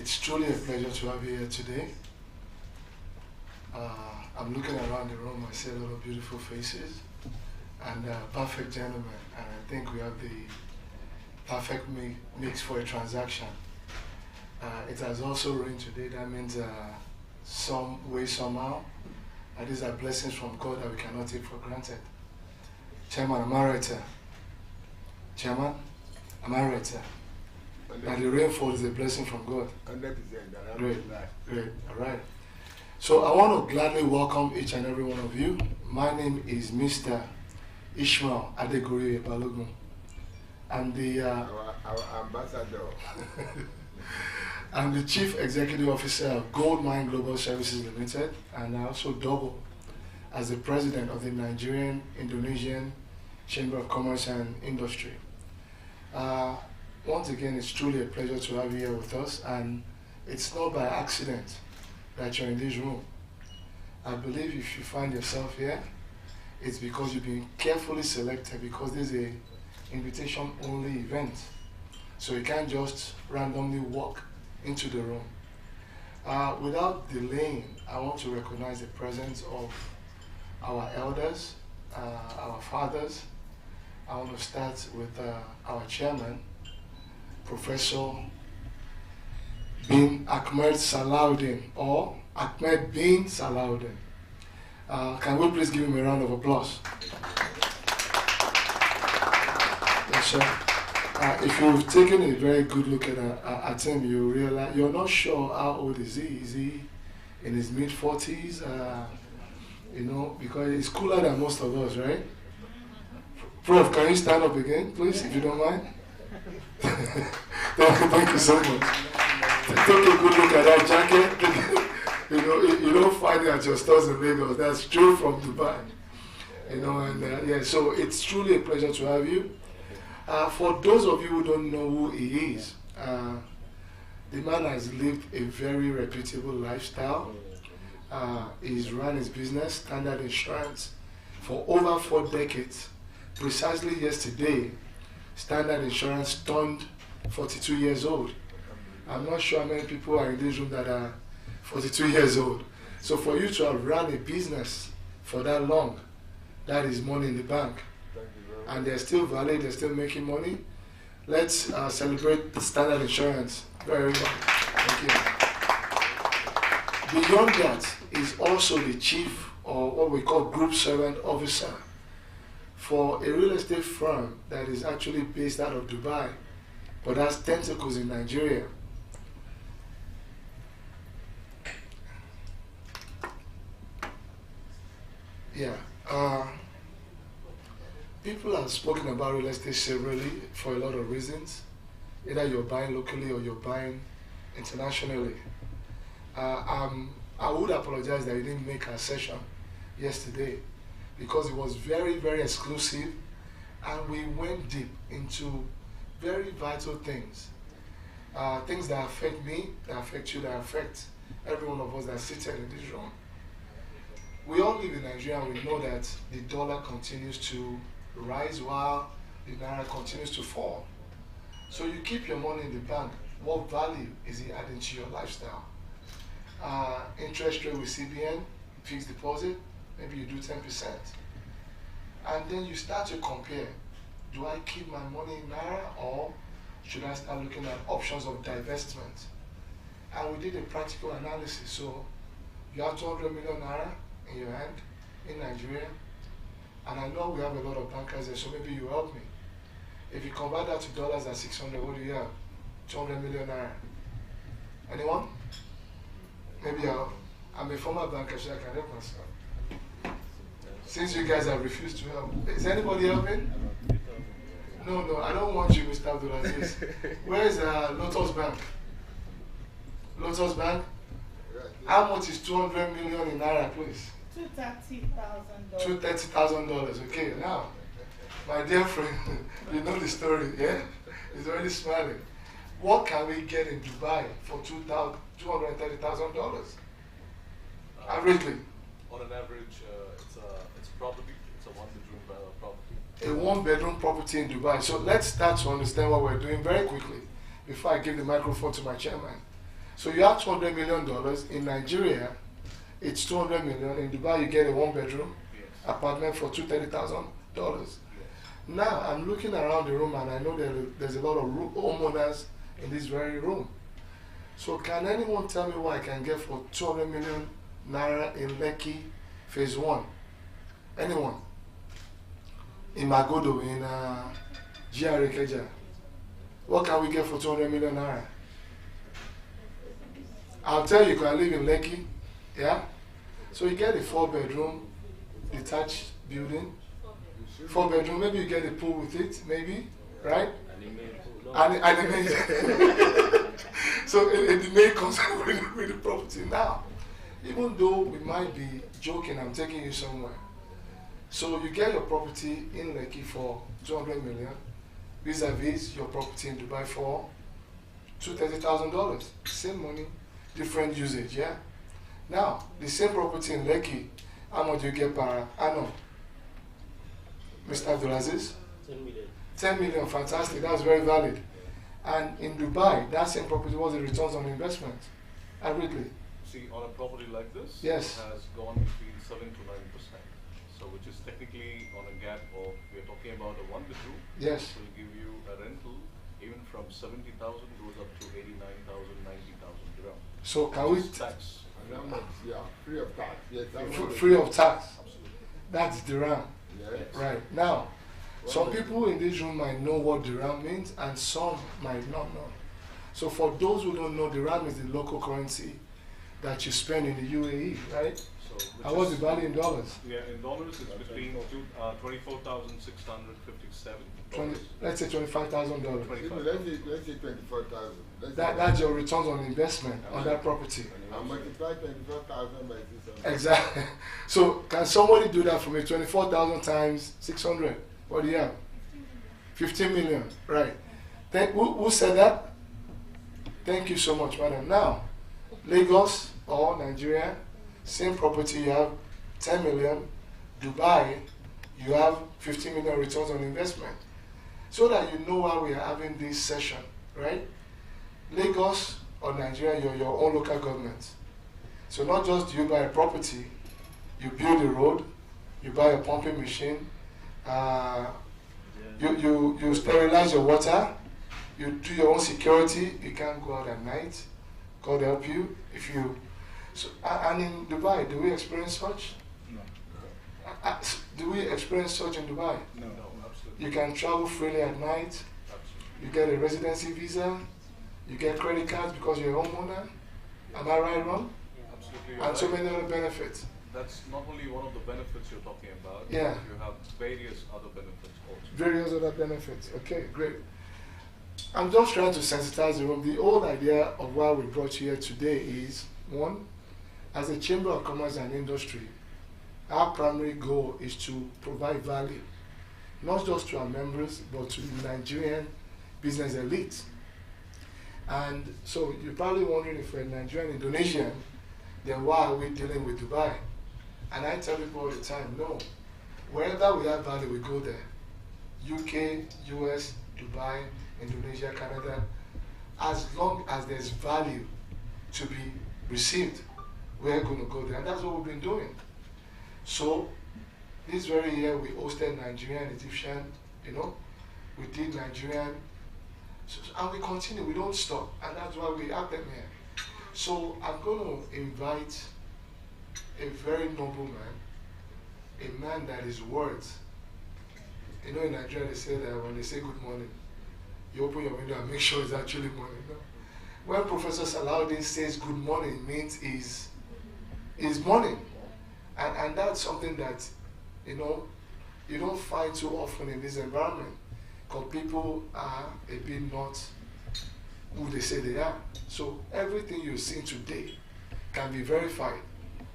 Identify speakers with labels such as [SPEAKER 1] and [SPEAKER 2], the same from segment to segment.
[SPEAKER 1] It's truly a pleasure to have you here today. I'm looking around the room, I see a lot of beautiful faces and perfect gentlemen, and I think we have the perfect mix for a transaction. It has also rained today, that means some way, somehow, and these are blessings from God that we cannot take for granted. Chairman, am I right, sir? Chairman, am I right, sir? That the rainfall is a blessing from God.
[SPEAKER 2] 100%.
[SPEAKER 1] Great, great, all right. So I want to gladly welcome each and every one of you. My name is Mr. Ishmael Adegori Balogun. I'm the
[SPEAKER 2] Our ambassador.
[SPEAKER 1] I'm the Chief Executive Officer of Goldmine Global Services Limited, and I also double as the President of the Nigerian Indonesian Chamber of Commerce and Industry. Once again, it's truly a pleasure to have you here with us, and it's not by accident that you're in this room. I believe if you find yourself here, it's because you've been carefully selected, because this is an invitation-only event. So you can't just randomly walk into the room. Without delaying, I want to recognize the presence of our elders, our fathers. I want to start with our chairman, Professor bin Ahmed Salahuddin, or Ahmed bin Salahuddin. Can we please give him a round of applause? Yes, sir. If you've taken a very good look at him, you realize you're not sure how old is he. Is he in his mid-40s? You know, because he's cooler than most of us, right? Prof, can you stand up again, please, if you don't mind? Thank you so much. Take a good look at that jacket. You know, you don't find it at your stores in Lagos. That's straight from Dubai. You know, and yeah, so it's truly a pleasure to have you. For those of you who don't know who he is, the man has lived a very reputable lifestyle. He's run his business, Standard Insurance, for over 4 decades. Precisely yesterday, Standard Insurance turned 42 years old. I'm not sure how many people are in this room that are 42 years old. So for you to have run a business for that long, that is money in the bank. And they're still valid, they're still making money. Let's celebrate the Standard Insurance very much. Thank you. Beyond that, is also the chief, or what we call group servant officer, for a real estate firm that is actually based out of Dubai, but has tentacles in Nigeria. Yeah. People have spoken about real estate severally for a lot of reasons. Either you're buying locally or you're buying internationally. I would apologize that you didn't make our session yesterday, because it was very, very exclusive, and we went deep into very vital things. Things that affect me, that affect you, that affect every one of us that sits in this room. We all live in Nigeria, and we know that the dollar continues to rise while the naira continues to fall. So you keep your money in the bank. What value is it adding to your lifestyle? Interest rate with CBN, fixed deposit, maybe you do 10%. And then you start to compare. Do I keep my money in naira, or should I start looking at options of divestment? And we did a practical analysis. So you have 200 million naira in your hand in Nigeria, and I know we have a lot of bankers there, so maybe you help me. If you convert that to dollars at 600, what do you have? 200 million naira. Anyone? Maybe I'm a former banker, so I can help myself. Since you guys have refused to help, is anybody helping? No, I don't want you, Mr. Abdulaziz. Where is Lotus Bank? Lotus Bank? How much is 200 million in naira, please?
[SPEAKER 3] $230,000.
[SPEAKER 1] $230,000. Okay, now, my dear friend, you know the story, yeah? He's already smiling. What can we get in Dubai for $230,000? Averagely.
[SPEAKER 4] On an average, it's a property. It's a one-bedroom property.
[SPEAKER 1] A one-bedroom property in Dubai. So let's start to understand what we're doing very quickly before I give the microphone to my chairman. So you have $200 million. In Nigeria, it's 200 million. In Dubai, you get a one-bedroom
[SPEAKER 4] Yes.
[SPEAKER 1] apartment for $230,000.
[SPEAKER 4] Yes.
[SPEAKER 1] Now, I'm looking around the room and I know there's a lot of homeowners in this very room. So can anyone tell me what I can get for 200 million naira in Lekki phase 1? Anyone? In Magodo, in GRA Keja. What can we get for 200 million naira? I'll tell you, I live in Lekki, yeah? So you get a 4-bedroom detached building. 4-bedroom, maybe you get a pool with it, maybe, right? And so the main concern with the property. Now, even though we might be joking, I'm taking you somewhere. So you get your property in Lekki for 200 million, vis-a-vis your property in Dubai for $230,000. Same money, different usage, yeah? Now, the same property in Lekki, how much do you get per annum? Mr. Abdulaziz?
[SPEAKER 5] 10 million.
[SPEAKER 1] 10 million, fantastic, that's very valid. And in Dubai, that same property was the returns on investment, averagely.
[SPEAKER 4] See, on a property like this,
[SPEAKER 1] Yes.
[SPEAKER 4] it has gone between 7 to 9%. So, which is technically on a gap of, we're talking about a 1-bedroom.
[SPEAKER 1] Yes.
[SPEAKER 4] Will give you a rental even from 70,000 goes up to 89,000, 90,000 dirham.
[SPEAKER 1] So can we,
[SPEAKER 4] Tax.
[SPEAKER 2] And how much? Yeah, free of tax. Yes,
[SPEAKER 1] free of tax,
[SPEAKER 4] Absolutely.
[SPEAKER 1] that's dirham,
[SPEAKER 2] Yes.
[SPEAKER 1] right? Now, some people in this room might know what dirham means and some might not know. So for those who don't know, dirham is the local currency that you spend in the UAE, right?
[SPEAKER 4] So,
[SPEAKER 1] And what's the value in dollars?
[SPEAKER 4] Yeah, in dollars, it's between 24,657
[SPEAKER 1] 20, let's say $25,000.
[SPEAKER 2] Let's say 24,000.
[SPEAKER 1] That's your returns on investment on that property.
[SPEAKER 2] I multiply 24,000 by 600.
[SPEAKER 1] Exactly. So can somebody do that for me? 24,000 times 600. What do you have? 15 million. Right. Who said that? Thank you so much, madam. Now, Lagos or Nigeria, same property, you have 10 million. Dubai, you have 15 million returns on investment. So that you know why we are having this session, right? Lagos or Nigeria, you're your own local government. So not just do you buy a property, you build a road, you buy a pumping machine, you sterilize your water, you do your own security, you can't go out at night, God help you. If you, so, and in Dubai, do we experience such?
[SPEAKER 4] No.
[SPEAKER 1] Do we experience such in Dubai?
[SPEAKER 4] No, absolutely.
[SPEAKER 1] You can travel freely at night,
[SPEAKER 4] Absolutely.
[SPEAKER 1] you get a residency visa, you get credit cards because you're a homeowner. Am I right, wrong?
[SPEAKER 4] Absolutely.
[SPEAKER 1] And so
[SPEAKER 4] right.
[SPEAKER 1] many other benefits.
[SPEAKER 4] That's not only one of the benefits you're talking about.
[SPEAKER 1] Yeah.
[SPEAKER 4] You have various other benefits also.
[SPEAKER 1] Various other benefits. Okay, great. I'm just trying to sensitize the room. The whole idea of why we brought you here today is, one, as a Chamber of Commerce and Industry, our primary goal is to provide value, not just to our members, but to the Nigerian business elite. And so you're probably wondering, if we're Nigerian, Indonesian, then why are we dealing with Dubai? And I tell people all the time, no, wherever we have value, we go there. UK, US, Dubai, Indonesia, Canada, as long as there's value to be received, we're going to go there. And that's what we've been doing. So this very year, we hosted Nigerian, Egyptian, we did Nigerian, and we continue, we don't stop, and that's why we have them here. So I'm going to invite a very noble man, a man that is words. In Nigeria, they say that when they say good morning, you open your window and make sure it's actually morning. No? When Professor Salahuddin says good morning, it means is morning. And that's something that, you don't find too often in this environment, because people are a bit not who they say they are. So everything you've seen today can be verified.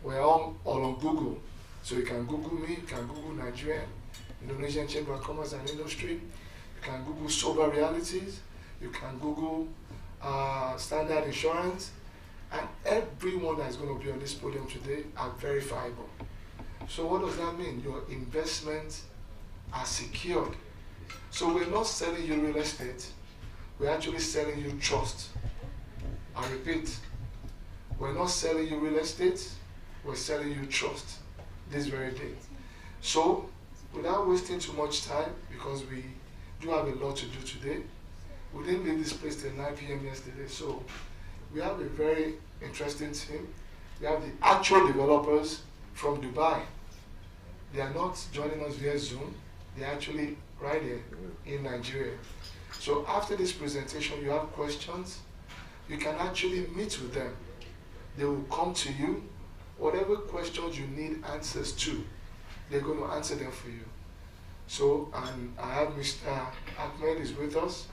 [SPEAKER 1] We're all on Google. So you can Google me, you can Google Nigerian, Indonesian Chamber of Commerce and Industry, you can Google Sobha Realities, you can Google Standard Insurance, and everyone that's going to be on this podium today are verifiable. So what does that mean? Your investments are secured. So we're not selling you real estate, we're actually selling you trust. I repeat, We're not selling you real estate, we're selling you trust this very day. So, without wasting too much time, because we do have a lot to do today, we didn't leave this place till 9 p.m. yesterday, so we have a very interesting team. We have the actual developers from Dubai. They are not joining us via Zoom, they're actually right here in Nigeria. So after this presentation, you have questions, you can actually meet with them. They will come to you, whatever questions you need answers to, they're going to answer them for you. So, and I have Mr. Ahmed is with us,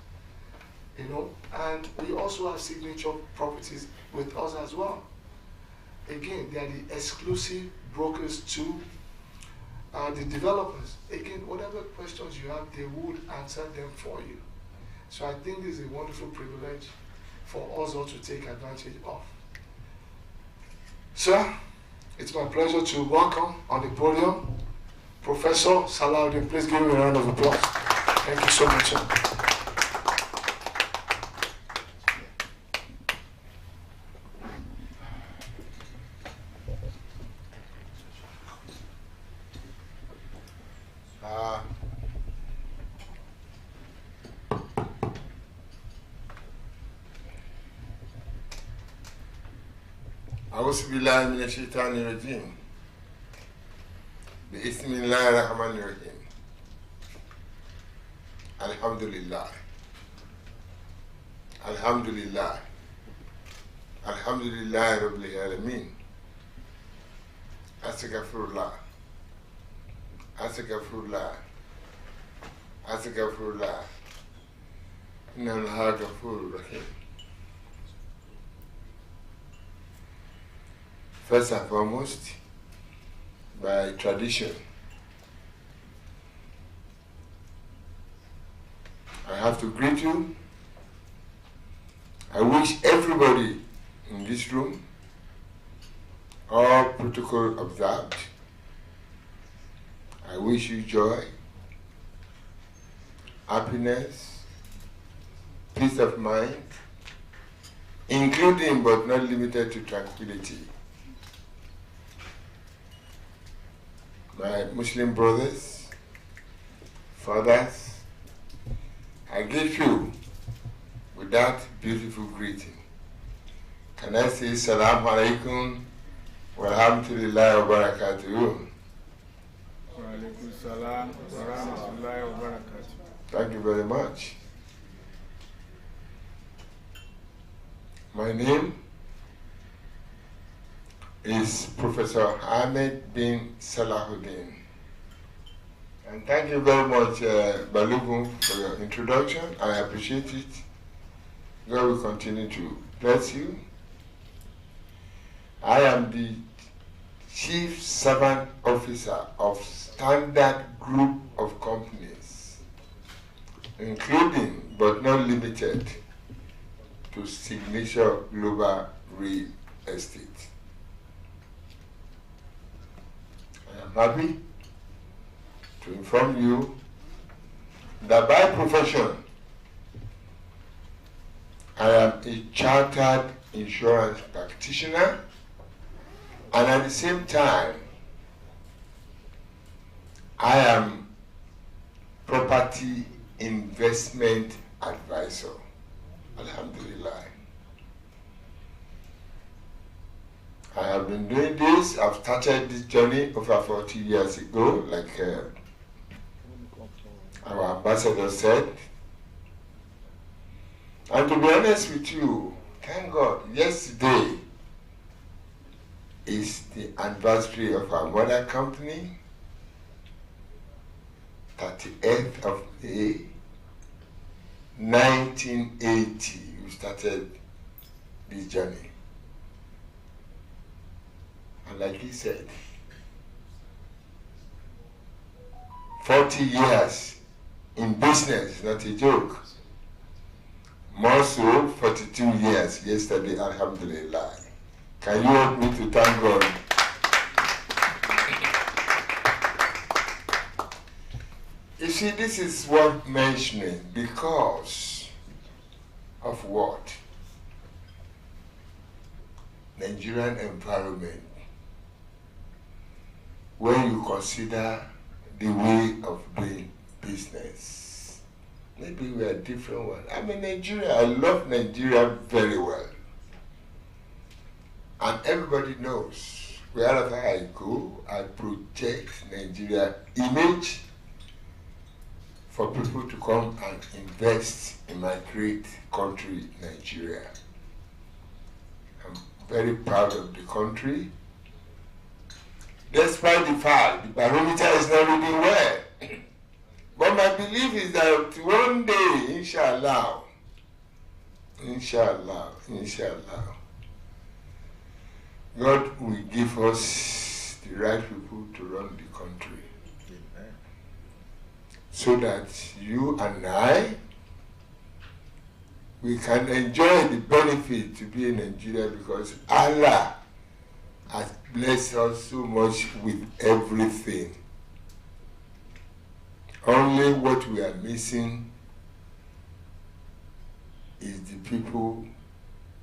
[SPEAKER 1] and we also have Signature Properties with us as well. Again, they are the exclusive brokers to the developers. Again, whatever questions you have, they would answer them for you. So I think this is a wonderful privilege for us all to take advantage of. Sir, it's my pleasure to welcome on the podium Professor Salahuddin. Please give him a round of applause. Thank you so much, sir.
[SPEAKER 5] أعوذ بالله من الشيطان الرجيم بسم الله الرحمن الرحيم الحمد لله الحمد لله الحمد لله رب العالمين أستغفر الله أستغفر الله أستغفر الله إن الله غفور رحيم. First and foremost, by tradition, I have to greet you. I wish everybody in this room, all protocol observed, I wish you joy, happiness, peace of mind, including but not limited to tranquility. My Muslim brothers, fathers, I greet you with that beautiful greeting. Can I say Salaam Alaikum wa rahmatullahi wa barakatuh?
[SPEAKER 2] Wa alaikum salam wa rahmatullahi wa barakatuh.
[SPEAKER 5] Thank you very much. My name is Professor Ahmed bin Salahuddin. And thank you very much, Balogun, for your introduction. I appreciate it. God will continue to bless you. I am the Chief Servant Officer of Standard Group of Companies, including but not limited to Signature Global Real Estate. I am happy to inform you that by profession, I am a chartered insurance practitioner, and at the same time, I am property investment advisor. Alhamdulillah. I have been doing this. I've started this journey over 40 years ago, like our ambassador said. And to be honest with you, thank God, yesterday is the anniversary of our mother company, 38th of May, 1980, we started this journey. And like he said, 40 years in business is not a joke. More so, 42 years yesterday, alhamdulillah. Can you help me to thank God? You see, this is worth mentioning because of what? Nigerian environment when you consider the way of doing business. Maybe we are different one. I'm in Nigeria. I love Nigeria very well. And everybody knows wherever I go, I project Nigeria image for people to come and invest in my great country, Nigeria. I'm very proud of the country. Despite the fact the barometer is not reading well. But my belief is that one day, inshallah, God will give us the right people to run the country. Amen. So that you and I, we can enjoy the benefit to be in Nigeria because Allah has blessed us so much with everything. Only what we are missing is the people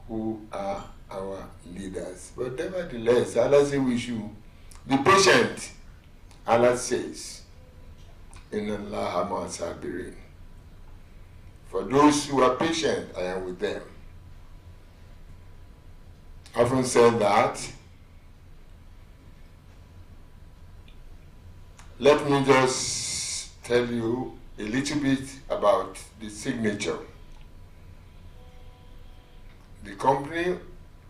[SPEAKER 5] who are our leaders. But nevertheless, Allah says we should be patient. Allah says, Inna Allah ma sabirin. For those who are patient, I am with them. I often said that. Let me just tell you a little bit about the signature. The company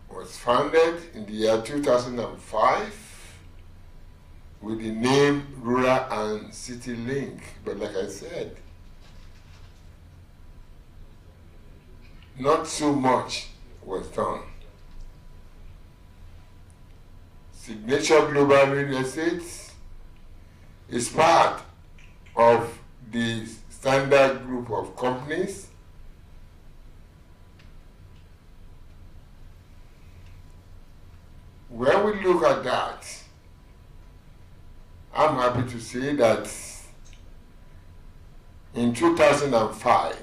[SPEAKER 5] was founded in the year 2005 with the name Rural and City Link. But like I said, not so much was done. Signature Global Real Estate is part of the standard group of companies when we look at that. I'm happy to say that in 2005,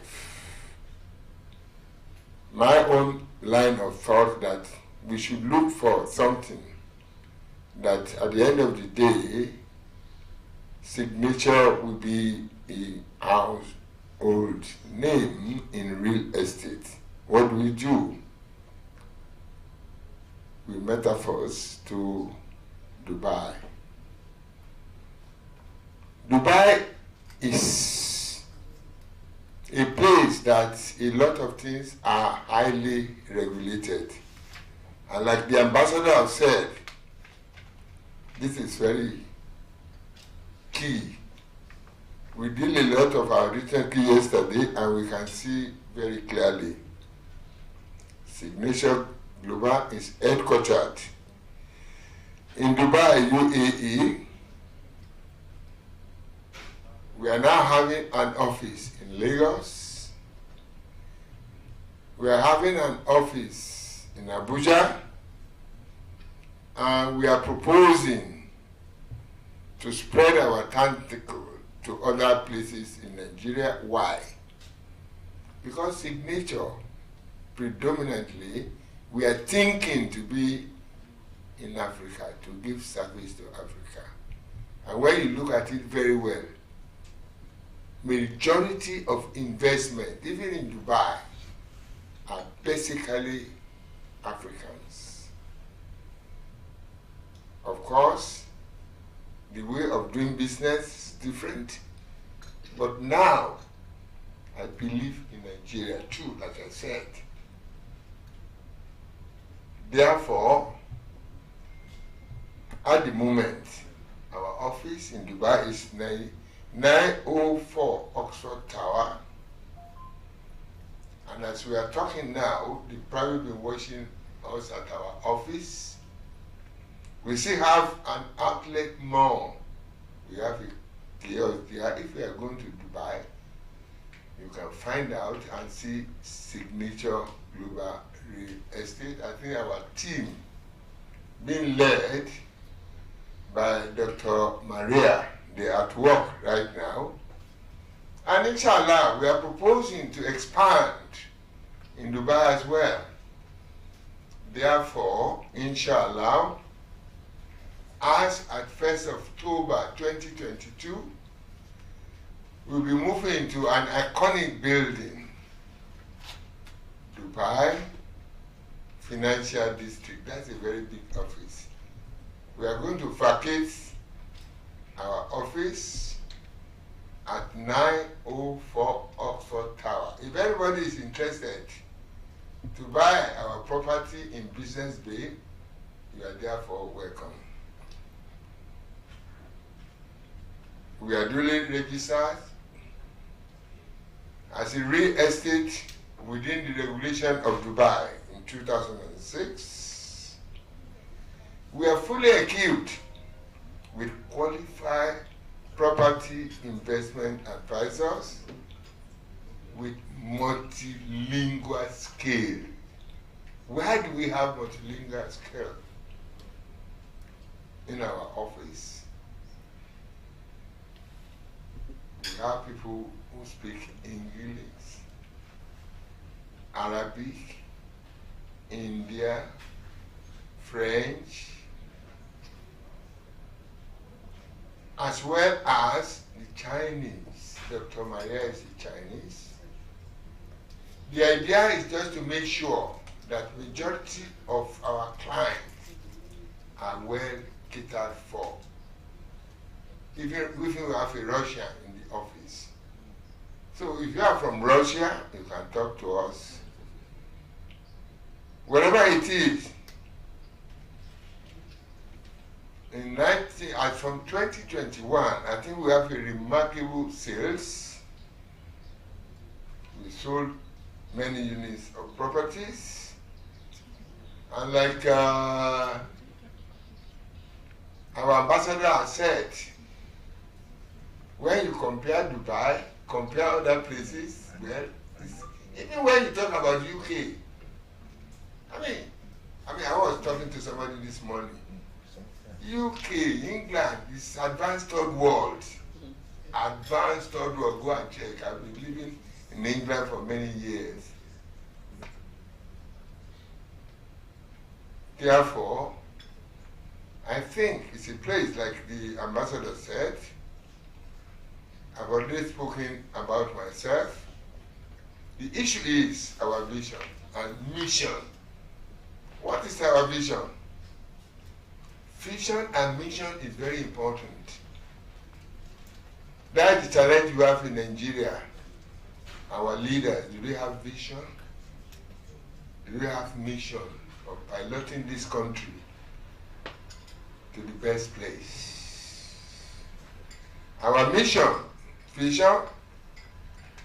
[SPEAKER 5] my own line of thought that we should look for something that at the end of the day, signature will be a household name in real estate. What do we do? We metaphors to Dubai. Dubai is a place that a lot of things are highly regulated. And like the ambassador has said, this is very key. We did a lot of our recently yesterday and we can see very clearly. Signature Global is headquartered in Dubai, UAE. We are now having an office in Lagos. We are having an office in Abuja. And we are proposing to spread our tentacle to other places in Nigeria. Why? Because signature, predominantly, we are thinking to be in Africa, to give service to Africa. And when you look at it very well, majority of investment, even in Dubai, are basically Africans. Of course, the way of doing business is different, but now I believe in Nigeria too, like I said. Therefore, at the moment, our office in Dubai is 904 Oxford Tower. And as we are talking now, they've probably been watching us at our office. We still have an outlet mall. We have a kiosk there. If you are going to Dubai, you can find out and see Signature Global Real Estate. I think our team being led by Dr. Maria, they are at work right now. And inshallah, we are proposing to expand in Dubai as well. Therefore, inshallah, as at 1st October 2022, we'll be moving to an iconic building, Dubai Financial District. That's a very big office. We are going to vacate our office at 904 Oxford Tower. If anybody is interested to buy our property in Business Bay, you are therefore welcome. We are duly registered as a real estate within the regulation of Dubai in 2006. We are fully equipped with qualified property investment advisors with multilingual scale. Why do we have multilingual scale in our office? We have people who speak English, Arabic, India, French, as well as the Chinese. Dr. Maria is a Chinese. The idea is just to make sure that majority of our clients are well catered for. Even if we have a Russian in the office. So if you are from Russia, you can talk to us. Wherever it is, from 2021, I think we have a remarkable sales. We sold many units of properties. And like our ambassador has said, when you compare Dubai, compare other places, well, even when you talk about UK, I mean, I was talking to somebody this morning. UK, England is advanced third world. Advanced third world, go and check. I've been living in England for many years. Therefore, I think it's a place, like the ambassador said. I've already spoken about myself. The issue is our vision and mission. What is our vision? Vision and mission is very important. That's the challenge we have in Nigeria. Our leaders, do they have vision? Do they have mission of piloting this country to the best place? Our mission, vision,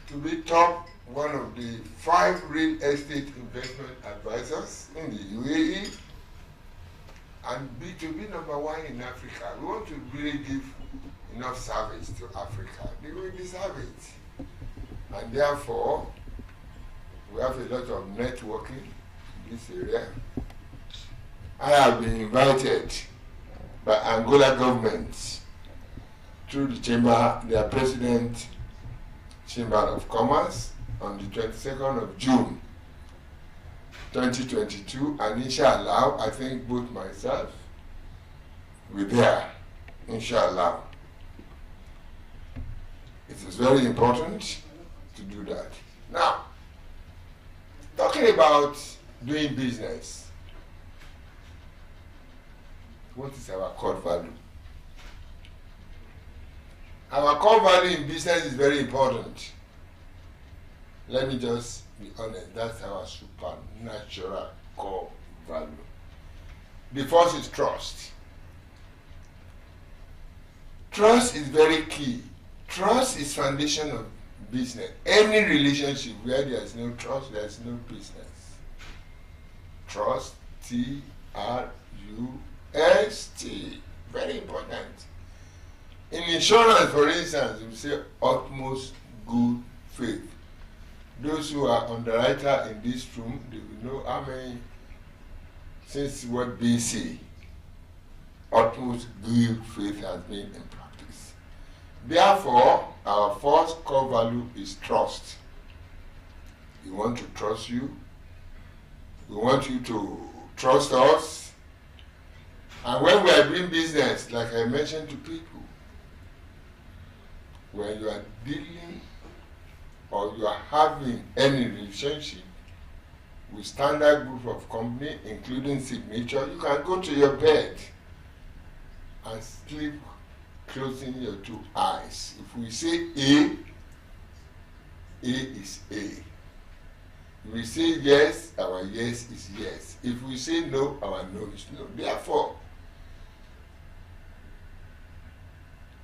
[SPEAKER 5] to be top one of the 5 real estate investment advisors in the UAE, and to be number 1 in Africa. We want to really give enough service to Africa. They will deserve it. And therefore, we have a lot of networking in this area. I have been invited by Angola government through the chamber, their president, Chamber of Commerce, on the 22nd of June 2022, and inshallah, I think both myself will be there, inshallah. It is very important to do that. Now, talking about doing business, what is our core value? Our core value in business is very important. Let me just be honest, that's our supernatural core value. The first is trust. Trust is very key. Trust is foundation of business. Any relationship where there is no trust, there is no business. Trust, T-R-U-S-T, very important. In insurance, for instance, we say utmost good faith. Those who are underwriter in this room, they will know how many, since what BC, utmost good faith has been in practice. Therefore, our first core value is trust. We want to trust you. We want you to trust us. And when we are doing business, like I mentioned to people, when you are dealing or you are having any relationship with standard group of company, including Signature, you can go to your bed and sleep closing your two eyes. If we say A is A. If we say yes, our yes is yes. If we say no, our no is no. Therefore,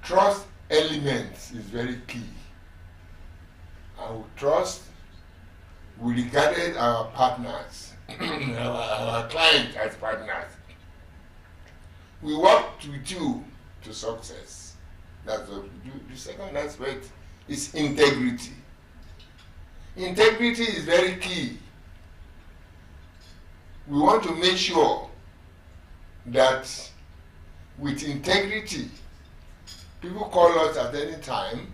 [SPEAKER 5] trust elements is very key. And with trust, we regarded our partners, our clients as partners. We worked with you to success. That's what we do. The second aspect is integrity. Integrity is very key. We want to make sure that with integrity, people call us at any time,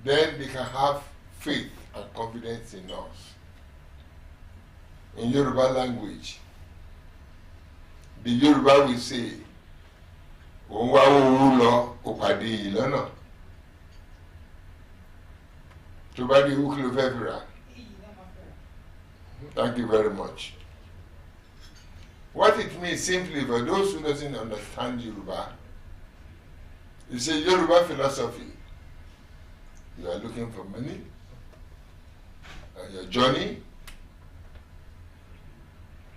[SPEAKER 5] then they can have faith and confidence in us. In Yoruba language, the Yoruba will say, "Òun wá owó lọ, ó pàdé yìí lọ́nà." Tó bá dé owó kí ló fẹ́ fi rà? Thank you very much. What it means simply for those who doesn't understand Yoruba, it's a Yoruba philosophy. You are looking for money, and your journey,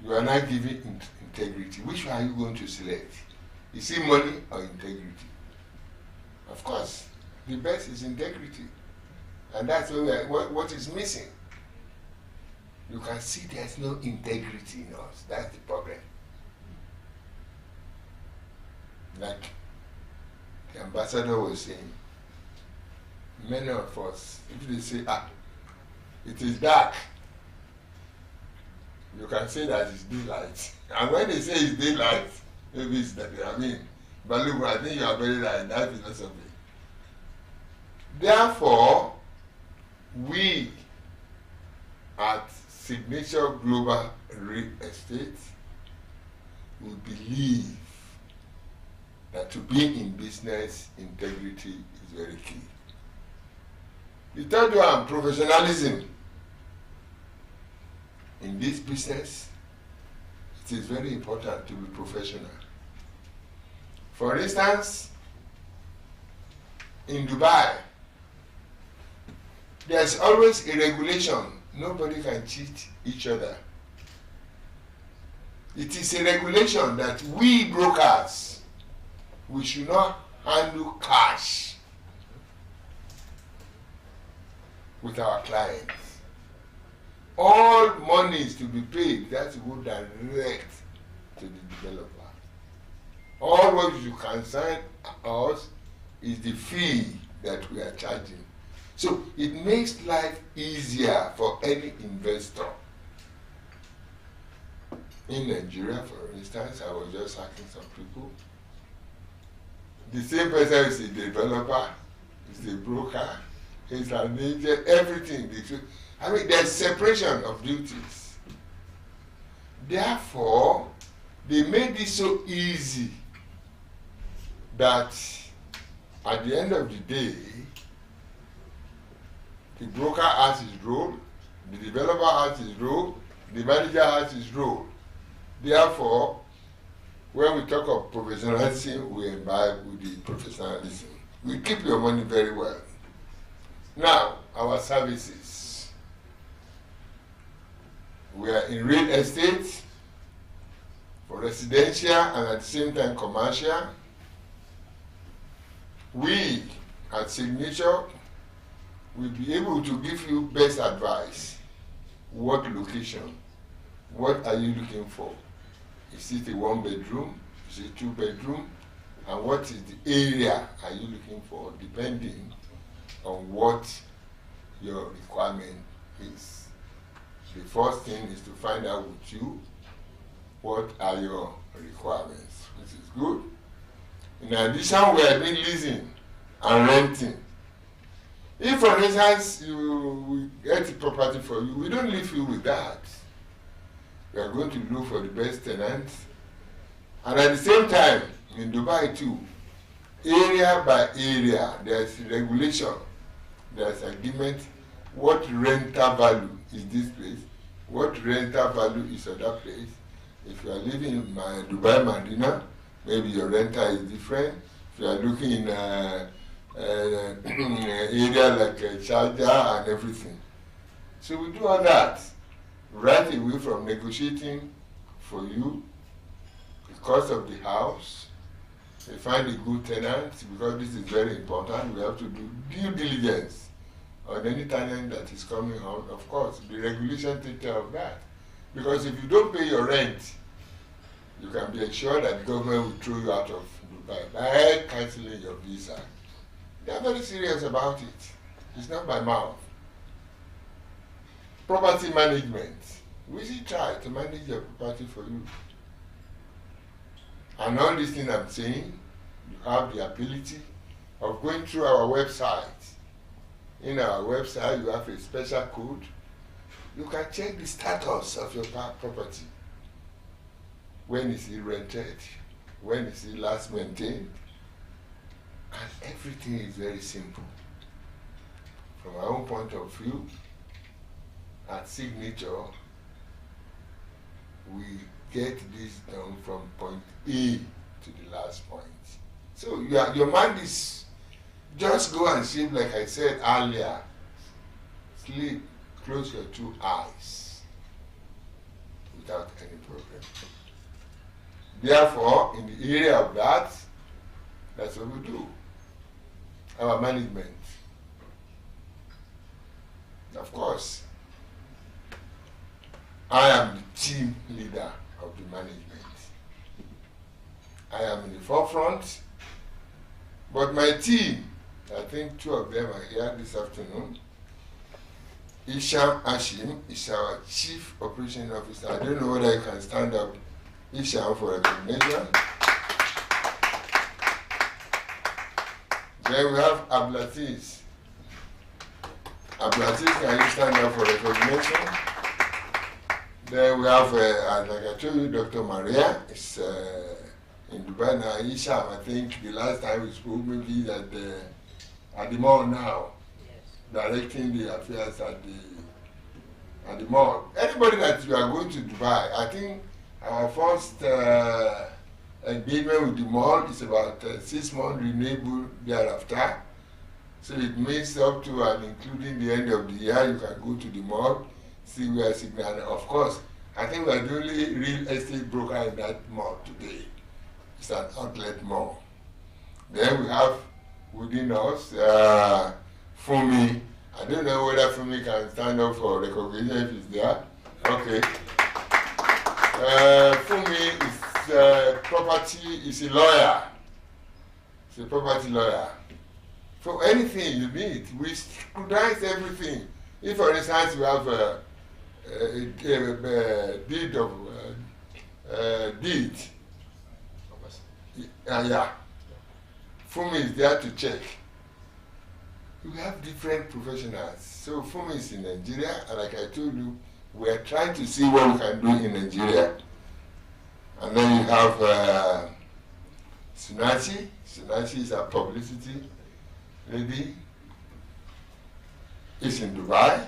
[SPEAKER 5] you are not giving integrity. Which one are you going to select? Is it money or integrity? Of course, the best is integrity. And that's what is missing. You can see there's no integrity in us. That's the problem. Like the ambassador was saying, many of us, if they say, it is dark, you can say that it's daylight. And when they say it's daylight, maybe it's that, Balugu, I think you are very right in that philosophy. Therefore, we at Signature Global Real Estate, we believe that to be in business, integrity is very key. The third one, professionalism. In this business, it is very important to be professional. For instance, in Dubai, there's always a regulation. Nobody can cheat each other. It is a regulation that we brokers, we should not handle cash with our clients. All money is to be paid, that's to go direct to the developer. All what you can sign us is the fee that we are charging. So it makes life easier for any investor. In Nigeria, for instance, I was just asking some people, the same person is a developer, is a broker, is an agent, everything. There's separation of duties. Therefore, they made it so easy that at the end of the day, the broker has his role, the developer has his role, the manager has his role. Therefore, when we talk of professionalism, we imbibe with the professionalism. We keep your money very well. Now, our services. We are in real estate, for residential and at the same time commercial. We, at Signature, will be able to give you best advice. What location? What are you looking for? Is it a 1 bedroom? Is it 2 bedroom? And what is the area are you looking for, depending on what your requirement is. The first thing is to find out with you what are your requirements, which is good. In addition, we are doing leasing and renting. If, for instance, we get a property for you, we don't leave you with that. We are going to look for the best tenants. And at the same time, in Dubai too, area by area, there's regulation, there's agreement. What rental value is this place? What rental value is other place? If you are living in Dubai Marina, maybe your rental is different. If you are looking in area like Sharjah and everything. So we do all that right away from negotiating for you the cost of the house. We find a good tenant, because this is very important. We have to do due diligence on any tenant that is coming out. Of course, the regulation takes care of that. Because if you don't pay your rent, you can be assured that the government will throw you out of Dubai by cancelling your visa. They are very serious about it. It's not by mouth. Property management. We should try to manage your property for you. And all these things I'm saying, you have the ability of going through our website. In our website, you have a special code. You can check the status of your property. When is it rented? When is it last maintained? And everything is very simple. From our own point of view, at Signature, we get this done from point A to the last point. So your mind is, just go and sleep like I said earlier. Sleep, close your two eyes without any problem. Therefore, in the area of that, that's what we do. Our management. Of course, I am the team leader of the management. I am in the forefront, but my team, I think two of them are here this afternoon. Isham Ashim is our Chief Operation Officer. I don't know whether you can stand up, Isham, for recognition. Then we have Ablatis. Ablatis, can you stand up for recognition? Then we have, like I told you, Dr. Maria is in Dubai now. Isham, I think the last time we spoke, maybe at the mall now, directing the affairs at the mall. Anybody that you are going to Dubai, I think our first engagement with the mall is about 6 months renewable thereafter. So it means up to and including the end of the year, you can go to the mall, see where Signal. Of course, I think we are the only real estate broker in that mall today. It's an outlet mall. Then we have within us, Fumi. I don't know whether Fumi can stand up for recognition if he's there. Okay. Fumi is a lawyer. He's a property lawyer. For anything you need, we scrutinize everything. If, for instance, we have a deed of deed, yeah, Fumi is there to check. We have different professionals. So Fumi is in Nigeria, and like I told you, we are trying to see what we can do in Nigeria. And then you have Sunachi. Sunachi is our publicity lady. It's in Dubai.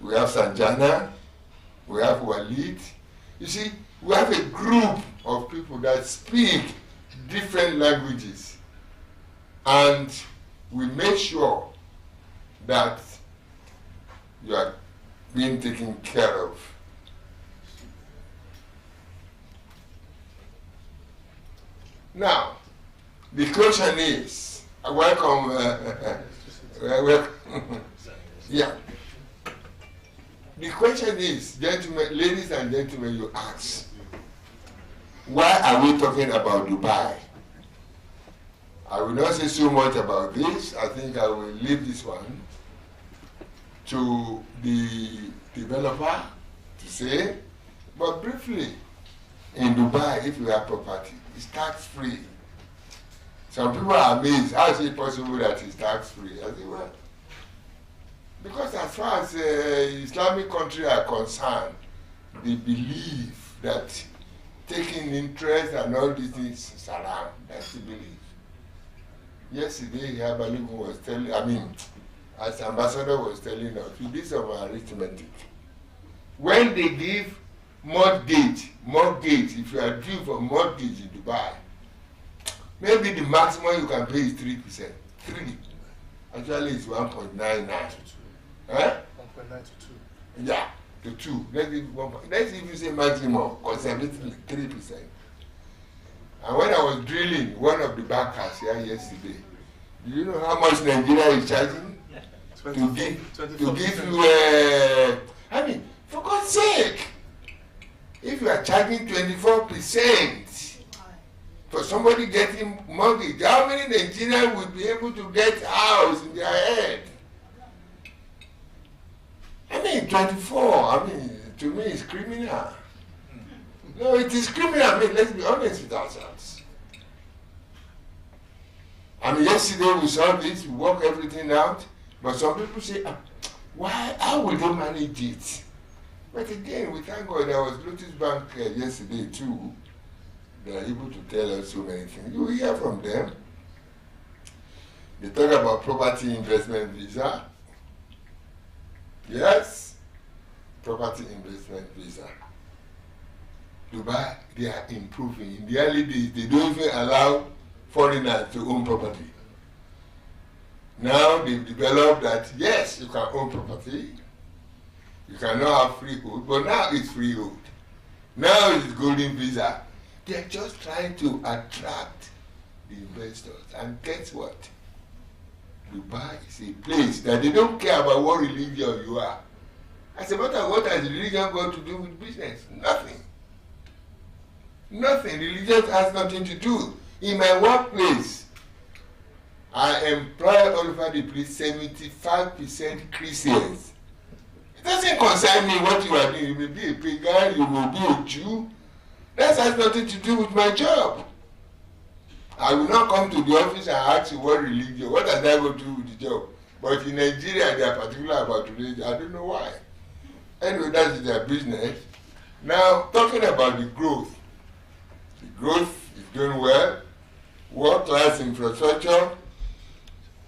[SPEAKER 5] We have Sanjana. We have Walid. You see, we have a group of people that speak different languages. And we make sure that you are being taken care of. Now, the question is, welcome, yeah. The question is, gentlemen, ladies and gentlemen, you ask, why are we talking about Dubai? I will not say so much about this. I think I will leave this one to the developer to say. But briefly, in Dubai, if you have property, it's tax-free. Some people are amazed, how is it possible that it's tax-free? I say, well, because as far as Islamic countries are concerned, they believe that taking interest and all these things is haram. That's the belief. Yesterday, Balogun was telling, as ambassador was telling us, we did some arithmetic. When they give mortgage, if you are due for mortgage in Dubai, maybe the maximum you can pay is 3%. 3. Actually, it's 1.99. Huh?
[SPEAKER 1] 1.9 to 2.
[SPEAKER 5] Yeah, to 2. Let's even say maximum, conservatively 3%. And when I was drilling one of the bankers here yesterday, do you know how much Nigeria is charging to give you? For God's sake, if you are charging 24% for somebody getting mortgage, how many Nigerians will be able to get house in their head? 24. To me, it's criminal. No, it is criminal. Let's be honest with ourselves. Yesterday we saw this, we worked everything out, but some people say, how will they manage it? But again, we thank God. There was Lotus Bank yesterday too. They are able to tell us so many things. You will hear from them. They talk about property investment visa. Yes, property investment visa. Dubai, they are improving. In the early days, they don't even allow foreigners to own property. Now they've developed that, yes, you can own property. You cannot have freehold, but now it's freehold. Now it's golden visa. They're just trying to attract the investors. And guess what? Dubai is a place that they don't care about what religion you are. As a matter of what has religion got to do with business? Nothing. Nothing. Religion has nothing to do. In my workplace, I employ all over the place 75% Christians. It doesn't concern me what you are doing. You may be a pagan, you may be a Jew. That has nothing to do with my job. I will not come to the office and ask you what religion, what has that got to do with the job? But in Nigeria, they are particular about religion. I don't know why. Anyway, that is their business. Now, talking about the growth. The growth is doing well. World-class infrastructure,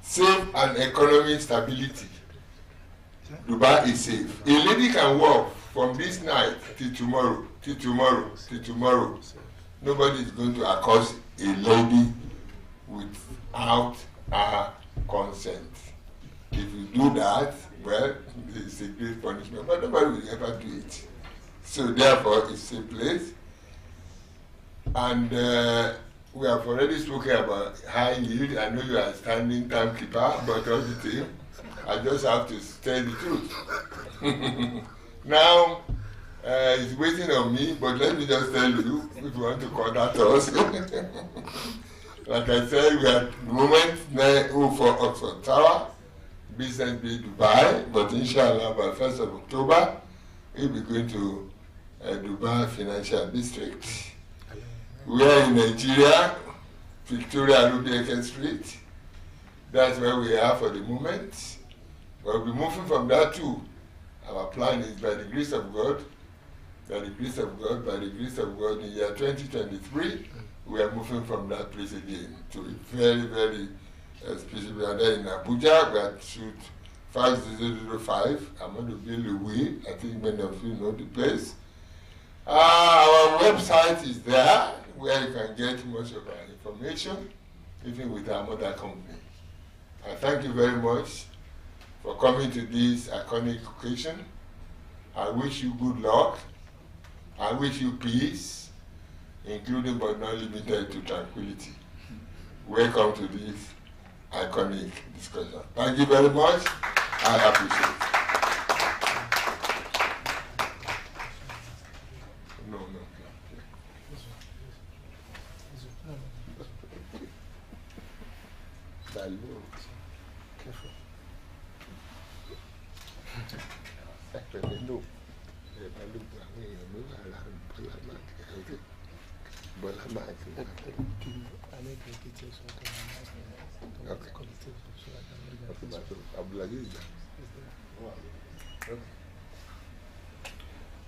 [SPEAKER 5] safe and economic stability. Dubai is safe. A lady can walk from this night till tomorrow, till tomorrow, till tomorrow. Nobody is going to accost a lady without her consent. If you do that, well, it's a great punishment, but nobody will ever do it. So therefore, it's a place. And we have already spoken about high yield. I know you are standing timekeeper, but all the time, I just have to tell the truth. Now, it's waiting on me, but let me just tell you, if you want to contact us. Like I said, we are at the moment 904 Oxford Tower, Business Bay Dubai, but inshallah by 1st of October, we'll be going to Dubai Financial District. We are in Nigeria, Victoria Rubieke Street. That's where we are for the moment. We'll be moving from that too. Our plan is by the grace of God, by the grace of God, by the grace of God, in the year 2023, we are moving from that place again to a very, very specific. And then in Abuja, we are shoot 5005. I'm going to build a way. I think many of you know the place. Our website is there where you can get most of our information, even with our mother company. I thank you very much for coming to this iconic occasion. I wish you good luck. I wish you peace, including but not limited to tranquility. Welcome to this iconic discussion. Thank you very much. I appreciate it. No.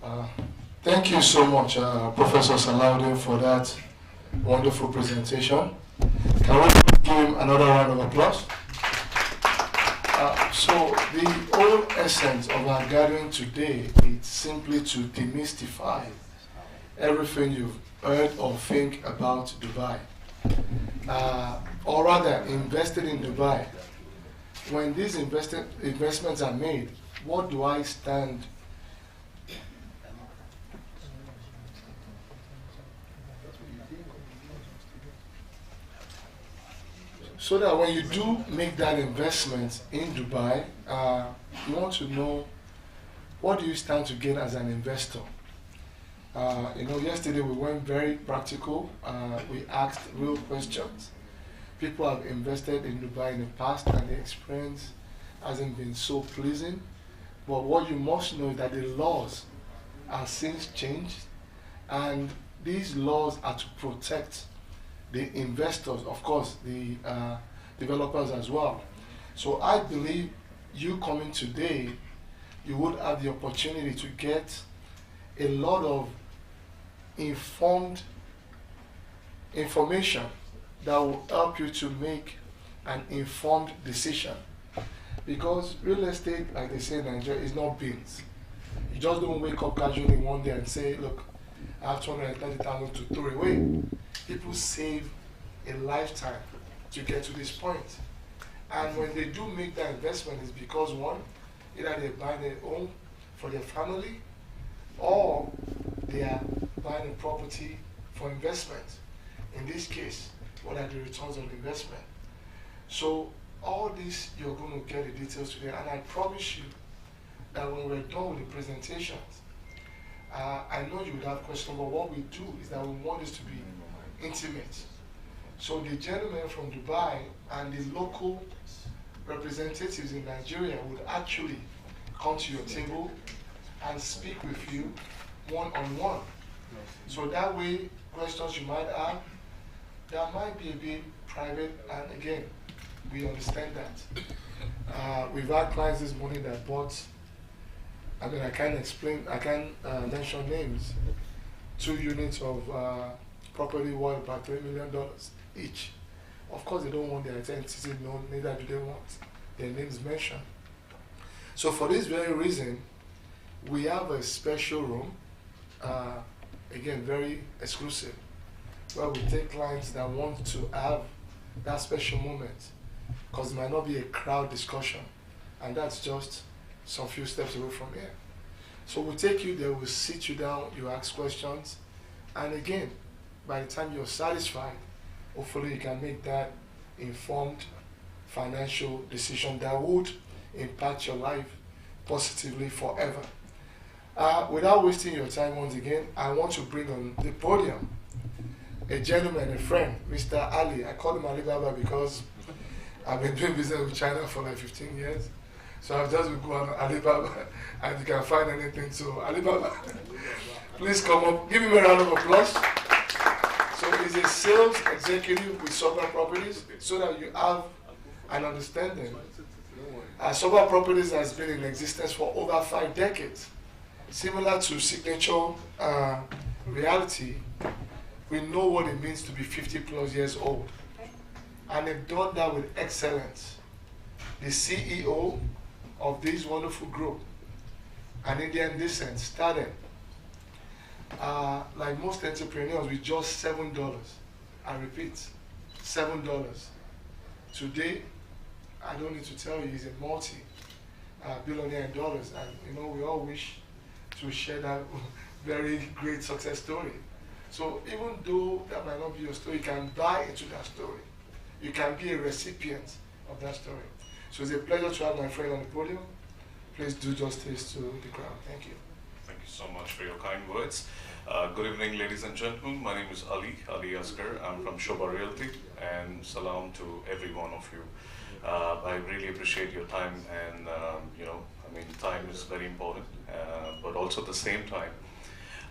[SPEAKER 5] Okay.
[SPEAKER 1] Thank you so much, Professor Salahuddin, for that wonderful presentation. Can we give him another round of applause? So the whole essence of our gathering today is simply to demystify everything you've heard or think about Dubai. Or rather, invested in Dubai. When these investments are made, what do I stand so that when you do make that investment in Dubai, you want to know what do you stand to gain as an investor. Yesterday we went very practical. We asked real questions. People have invested in Dubai in the past and the experience hasn't been so pleasing. But what you must know is that the laws have since changed, and these laws are to protect the investors, of course, the developers as well. So I believe you coming today, you would have the opportunity to get a lot of information that will help you to make an informed decision. Because real estate, like they say in Nigeria, is not beans. You just don't wake up casually one day and say, look, I have 230,000 to throw away. People save a lifetime to get to this point. And when they do make that investment, it's because one, either they buy their home for their family, or they are buying a property for investment. In this case, what are the returns on investment? So all this, you're going to get the details today, and I promise you that when we're done with the presentations, I know you would have questions, but what we do is that we want this to be intimate. So the gentlemen from Dubai and the local representatives in Nigeria would actually come to your table and speak with you one-on-one. So that way, questions you might have, that might be a bit private, and again, we understand that. We've had clients this morning that bought, I can't mention names, 2 units of property worth about $3 million each. Of course, they don't want their identity known, neither do they want their names mentioned. So for this very reason, we have a special room, again, very exclusive, where we take clients that want to have that special moment, because it might not be a crowd discussion, and that's just some few steps away from here. So we'll take you there, we'll sit you down, you ask questions, and again, by the time you're satisfied, hopefully you can make that informed financial decision that would impact your life positively forever. Without wasting your time once again, I want to bring on the podium a gentleman, a friend, Mr. Ali. I call him Alibaba because I've been doing business with China for like 15 years. So I've just been going on Alibaba, and you can find anything. So Alibaba, please come up. Give him a round of applause. So he's a sales executive with Sobha Properties, so that you have an understanding. Sobha Properties has been in existence for over 5 decades. Similar to Signature Realty, we know what it means to be 50+ years old. And they've done that with excellence. The CEO of this wonderful group, an Indian descent, started like most entrepreneurs with just $7. I repeat, $7. Today, I don't need to tell you, he's a multi-billionaire in dollars, and we all wish to share that very great success story. So even though that might not be your story, you can buy into that story. You can be a recipient of that story. So it's a pleasure to have my friend on the podium. Please do justice to the crowd. Thank you.
[SPEAKER 4] Thank you so much for your kind words. Good evening, ladies and gentlemen. My name is Ali Asghar. I'm from Sobha Realty, and salam to every one of you. I really appreciate your time, and time is very important, but also at the same time,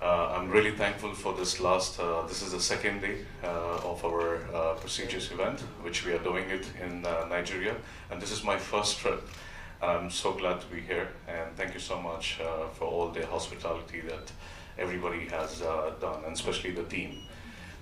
[SPEAKER 4] I'm really thankful for this this is the second day of our prestigious event, which we are doing it in Nigeria, and this is my first trip. I'm so glad to be here, and thank you so much for all the hospitality that everybody has done, and especially the team.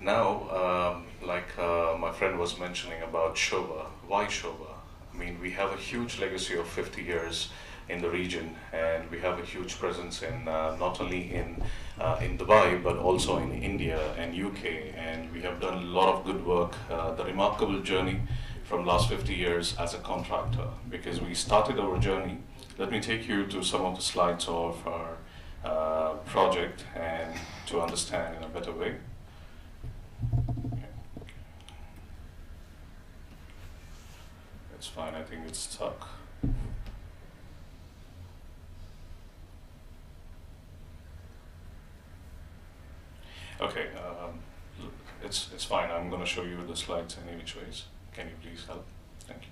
[SPEAKER 4] Now, my friend was mentioning about Sobha, why Sobha? I mean, we have a huge legacy of 50 years in the region, and we have a huge presence in not only in Dubai but also in India and UK, and we have done a lot of good work. The remarkable journey from last 50 years as a contractor, because we started our journey. Let me take you to some of the slides of our project and to understand in a better way. It's fine, I think it's stuck. Okay, it's fine. I'm going to show you the slides any which ways. Can you please help? Thank you.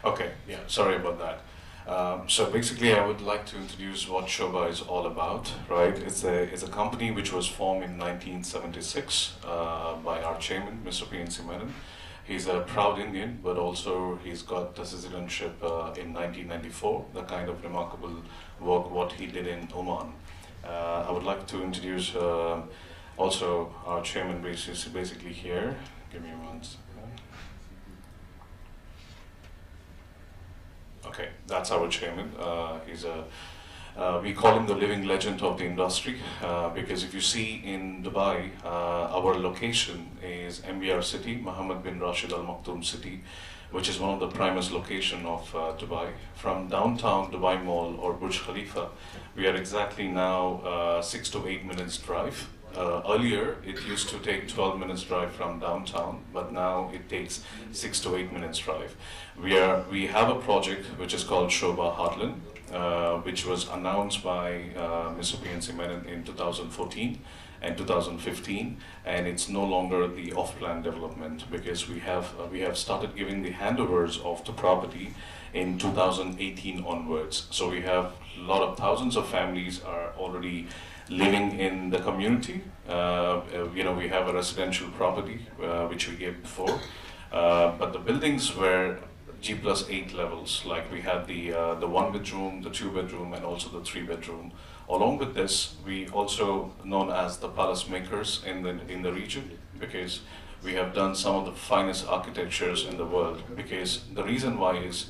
[SPEAKER 4] Okay, yeah, sorry about that. So basically, I would like to introduce what Sobha is all about, right? It's a company which was formed in 1976 by our chairman, Mr. PNC Menon. He's a proud Indian, but also he's got the citizenship in 1994, the kind of remarkable work what he did in Oman. I would like to introduce also our chairman basically here. Give me one second. Okay, that's our chairman. We call him the living legend of the industry because if you see in Dubai, our location is MBR City, Mohammed bin Rashid Al Maktoum City, which is one of the primest location of Dubai. From downtown Dubai Mall or Burj Khalifa, we are exactly now 6 to 8 minutes drive. Earlier, it used to take 12 minutes drive from downtown, but now it takes 6 to 8 minutes drive. We have a project which is called Sobha Heartland, which was announced by Mr. PNC Menon in 2014 and 2015, and it's no longer the off-plan development because we have started giving the handovers of the property in 2018 onwards. So we have a lot of thousands of families are already living in the community. We have a residential property which we gave before, but the buildings were G+8 levels. Like we had the 1 bedroom, the 2 bedroom, and also the 3 bedroom. Along with this, we also known as the palace makers in the region because we have done some of the finest architectures in the world. Because the reason why is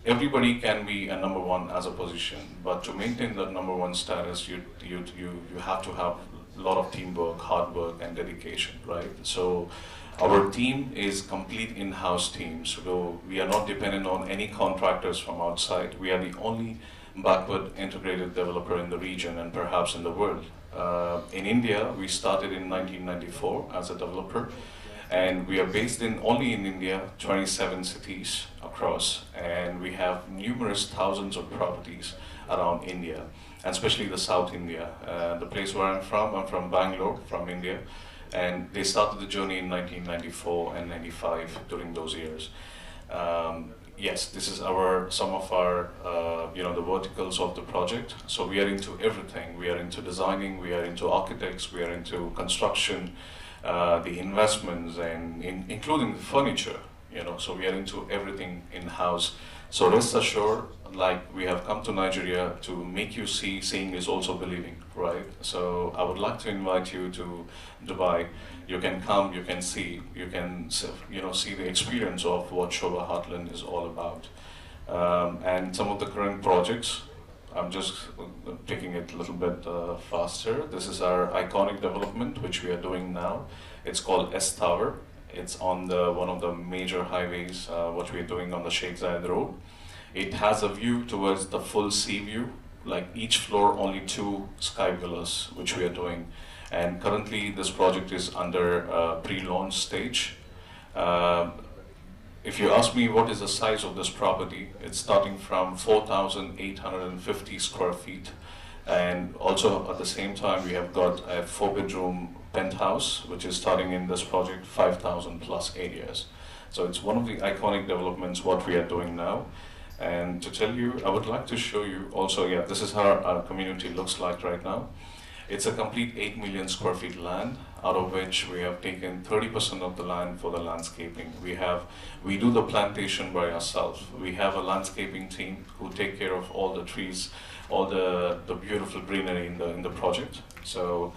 [SPEAKER 4] everybody can be a number one as a position, but to maintain that number one status, you have to have a lot of teamwork, hard work, and dedication, right? So our team is complete in-house team, so we are not dependent on any contractors from outside. We are the only backward integrated developer in the region and perhaps in the world. In India, we started in 1994 as a developer, and we are based only in India, 27 cities across, and we have numerous thousands of properties around India, and especially the South India. The place where I'm from Bangalore, from India, and they started the journey in 1994 and 95 during those years. Yes, this is some of our the verticals of the project. So we are into everything. We are into designing, we are into architects, we are into construction, the investments, and including the furniture. So we are into everything in-house. So rest assured, like we have come to Nigeria to make you see, seeing is also believing, right? So I would like to invite you to Dubai. You can come, you can see, you can see the experience of what Sobha Heartland is all about. And some of the current projects, I'm just taking it a little bit faster. This is our iconic development, which we are doing now. It's called S Tower. It's on one of the major highways, what we're doing on the Sheikh Zayed Road. It has a view towards the full sea view, like each floor only 2 sky villas, which we are doing. And currently this project is under pre-launch stage. If you ask me what is the size of this property, it's starting from 4,850 square feet. And also at the same time, we have got a 4-bedroom penthouse, which is starting in this project 5,000 plus areas. So it's one of the iconic developments what we are doing now. And to tell you, I would like to show you also, yeah, this is how our community looks like right now. It's a complete 8 million square feet land, out of which we have taken 30% of the land for the landscaping. We do the plantation by ourselves. We have a landscaping team who take care of all the trees, all the beautiful greenery in the project. So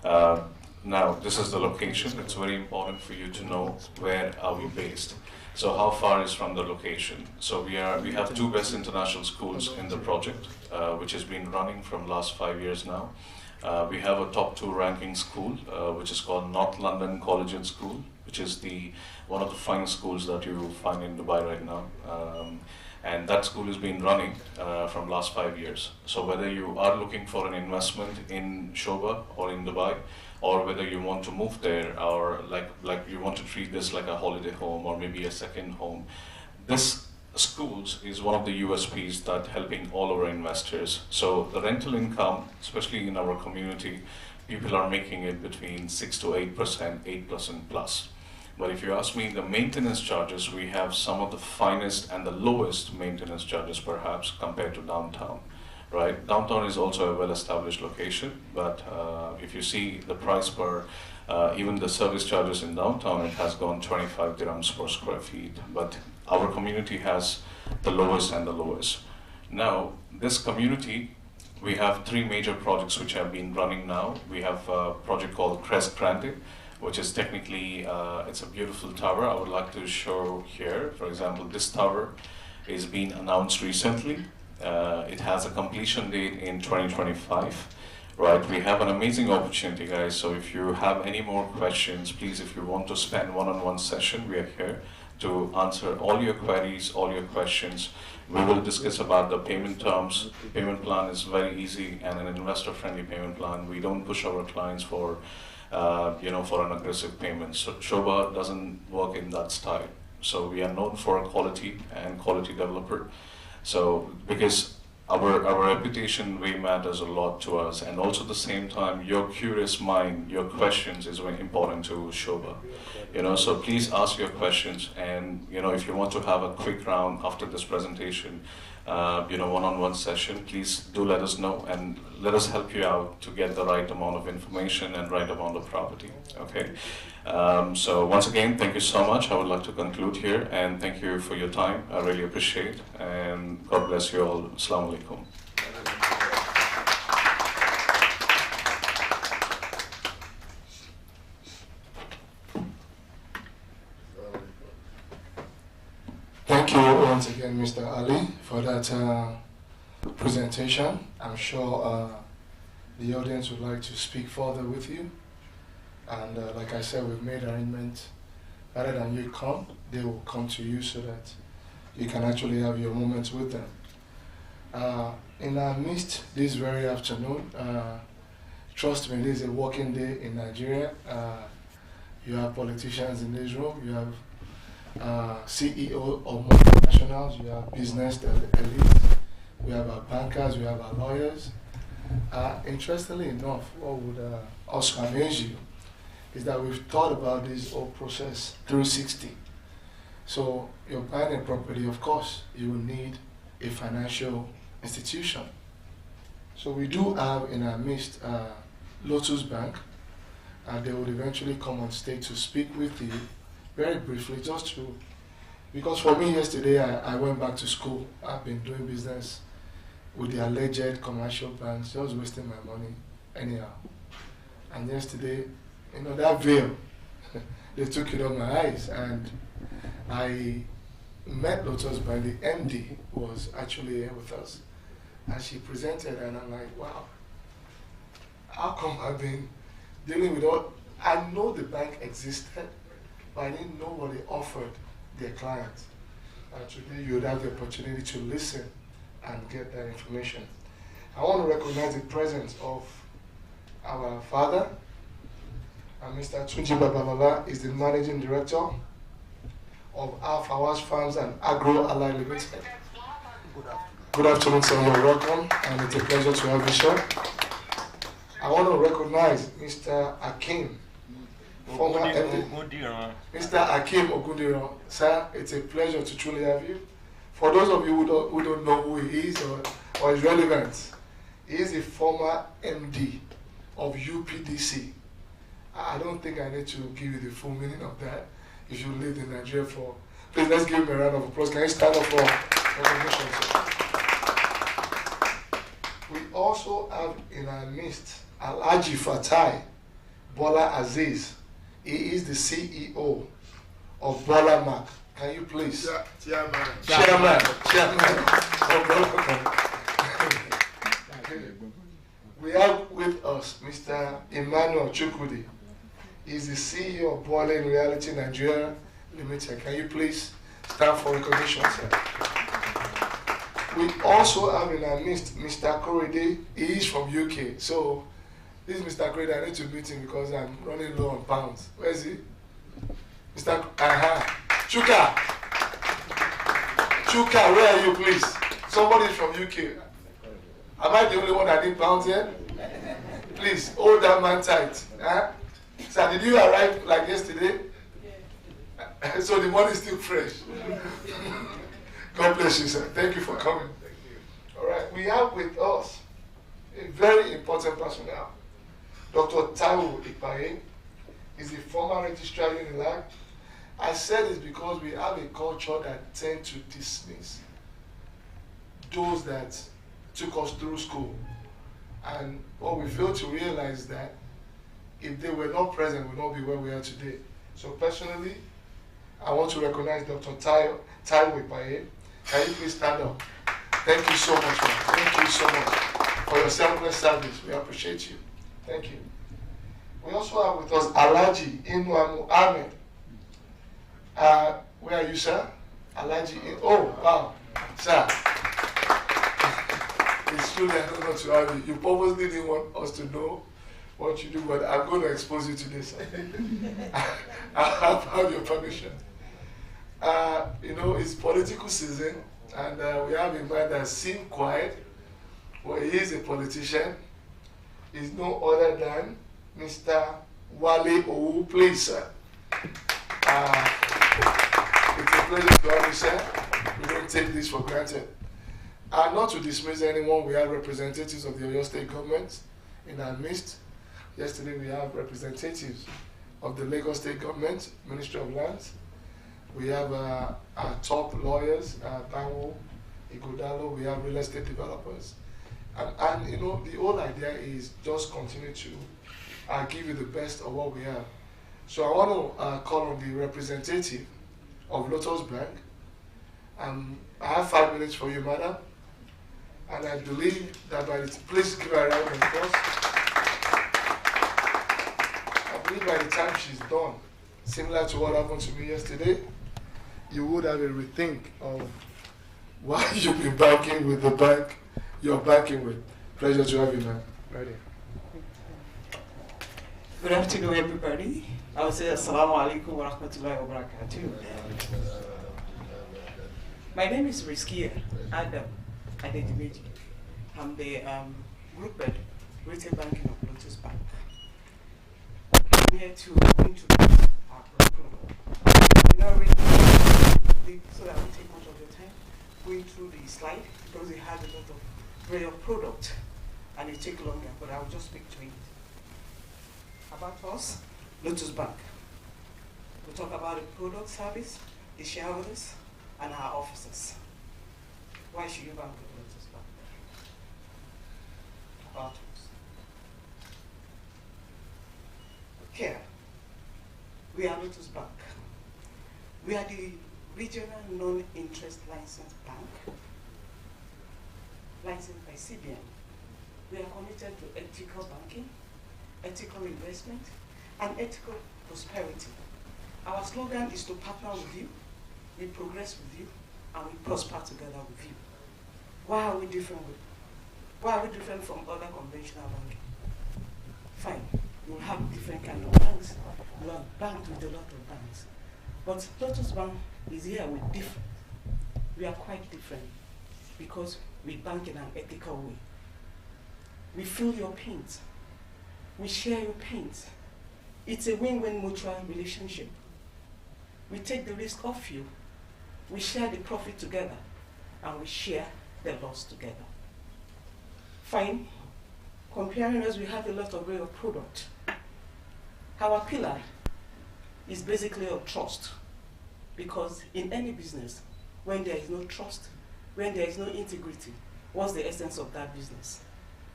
[SPEAKER 4] now this is the location. It's very important for you to know where are we based. So how far is from the location? So we have 2 best international schools in the project, which has been running from last 5 years now. We have a top 2 ranking school, which is called North London Collegiate School, which is one of the finest schools that you find in Dubai right now. And that school has been running from last 5 years. So whether you are looking for an investment in Sobha or in Dubai, or whether you want to move there, or like you want to treat this like a holiday home or maybe a second home, this schools is one of the USPs that helping all our investors. So the rental income, especially in our community, people are making it between 6 to 8%, 8% plus. But if you ask me, the maintenance charges, we have some of the finest and the lowest maintenance charges perhaps compared to downtown, right? Downtown is also a well-established location, but if you see the price per, even the service charges in downtown, it has gone 25 dirhams per square feet. But our community has the lowest and the lowest. Now, this community, we have 3 major projects which have been running now. We have a project called Crest Grande, which is technically, it's a beautiful tower. I would like to show here, for example, this tower is being announced recently. It has a completion date in 2025. Right, we have an amazing opportunity, guys. So if you have any more questions, please, if you want to spend one-on-one session, we are here to answer all your queries, all your questions. We will discuss about the payment terms. Payment plan is very easy and an investor-friendly payment plan. We don't push our clients for, for an aggressive payment. So Sobha doesn't work in that style. So we are known for quality and quality developer. So because our reputation really matters a lot to us, and also at the same time, your curious mind, your questions is very important to Sobha. So please ask your questions, and if you want to have a quick round after this presentation, one-on-one session, please do let us know, and let us help you out to get the right amount of information and right amount of property. Okay. So once again, thank you so much. I would like to conclude here, and thank you for your time. I really appreciate, and God bless you all. Assalamu alaikum.
[SPEAKER 1] Thank you once again, Mr. Ali, for that presentation. I'm sure the audience would like to speak further with you. And like I said, we've made arrangements. Rather than you come, they will come to you so that you can actually have your moments with them. In our midst this very afternoon, trust me, this is a working day in Nigeria. You have politicians in this room, you have CEO of multinationals, you have business elites, we have our bankers, we have our lawyers. Interestingly enough, what would also amaze you is that we've thought about this whole process 360. So you're buying a property, of course, you will need a financial institution. So we do have in our midst Lotus Bank. They would eventually come on stage to speak with you very briefly, because for me yesterday I went back to school. I've been doing business with the alleged commercial banks, just wasting my money anyhow. And yesterday, that veil, they took it off my eyes, and I met Lotus Bank. The MD was actually here with us, and she presented, and I'm like, wow, how come I've been dealing with all, I know the bank existed, but I didn't know what they offered their clients. And today you would have the opportunity to listen and get that information. I want to recognize the presence of our father, and Mr. Tunji Babalola is the Managing Director of Alphawash Farms and Agro Ally Limited. Good afternoon, sir. You're welcome, and it's a pleasure to have you, sir. I want to recognize Mr. Akim, former MD. Mr. Akim Ogundiran. Sir, it's a pleasure to truly have you. For those of you who don't know who he is or his relevance, he is a former MD of UPDC. I don't think I need to give you the full meaning of that if you lived in Nigeria for. Please, let's give him a round of applause. Can you stand up for recognition, sir? We also have in our midst Alhaji Fatai Bola Aziz. He is the CEO of Bola Mac. Can you please? Chairman. We have with us Mr. Emmanuel Chukwudi. He's the CEO of Bola in Reality Nigeria Limited. Can you please stand for recognition, sir? We also have in our midst Mr. Korede. He is from UK. So this is Mr. Korede. I need to meet him because I'm running low on pounds. Where is he? Mr. Chuka. Chuka, where are you, please? Somebody from UK. Am I the only one that need pounds here? Please, hold that man tight. Huh? Sir, did you arrive like yesterday? Yeah. So the money is still fresh. God bless you, sir. Thank you for coming. All right, we have with us a very important personnel. Dr. Taiwo Ipaye is the former registrar Unilag. I said this because we have a culture that tends to dismiss those that took us through school. And what we fail to realize is that if they were not present, we would not be where we are today. So personally, I want to recognize Dr. Taiwo Ipaye. Can you please stand up? Thank you so much, man. Thank you so much for your selfless service. We appreciate you. Thank you. We also have with us Alhaji Inuamu Ahmed. Where are you, sir? Alhaji oh, wow. Sir. It's truly an honor to have you. You purposely didn't want us to know what you do, but I'm going to expose you today, sir. I have your permission. It's political season, and we have a man that seems quiet, but he is a politician. He's no other than Mr. Wale Owu. Please, sir. It's a pleasure to have you, sir. We don't take this for granted. Not to dismiss anyone, we have representatives of the Oyo State government in our midst. Yesterday we have representatives of the Lagos State government, Ministry of Lands. We have our top lawyers, Tanwo, Igodalo, we have real estate developers. And the whole idea is just continue to give you the best of what we have. So I want to call on the representative of Lotus Bank. I have 5 minutes for you, madam. And I believe that please give her a round of applause. I believe by the time she's done, similar to what happened to me yesterday, you would have a rethink of why you've been banking with the bank you're banking with. Pleasure to have you, ma'am. Ready.
[SPEAKER 6] Good afternoon, everybody. I would say Assalamu alaikum wa rahmatullahi wa barakatuh. My name is Rizkia Adam Adedimeji. I'm the group head, retail banking of Lotus Bank. I'm here to introduce our product. We already so that I won't take much of your time going through the slide because it has a lot of array of product and it takes longer, but I'll just speak to it. About us, Lotus Bank. We'll talk about the product service, the shareholders, and our officers. Why should you bank with Lotus Bank? About us. Okay. We are Lotus Bank. We are the regional non-interest licensed bank, licensed by CBN. We are committed to ethical banking, ethical investment, and ethical prosperity. Our slogan is to partner with you, we progress with you, and we prosper together with you. Why are we different Why are we different from other conventional banking? Fine, you have different kind of banks. You have banked with a lot of banks. But Lotus Bank is here with different. We are quite different because we bank in an ethical way. We feel your pains. We share your pains. It's a win-win mutual relationship. We take the risk off you. We share the profit together, and we share the loss together. Fine. Comparing us, we have a lot of way of product. Our pillar is basically of trust, because in any business, when there is no trust, when there is no integrity, what's the essence of that business?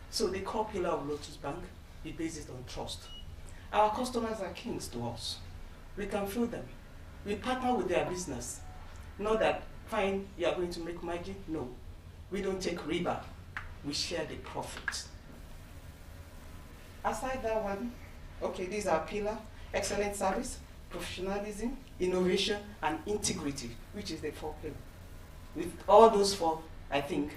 [SPEAKER 6] So the core pillar of Lotus Bank is based on trust. Our customers are kings to us. We can feel them. We partner with their business. Not that, fine, you are going to make margin. No. We don't take riba. We share the profit. Aside that one, okay, these are pillar: excellent service, professionalism, innovation, and integrity, which is the four pillars. With all those four, I think,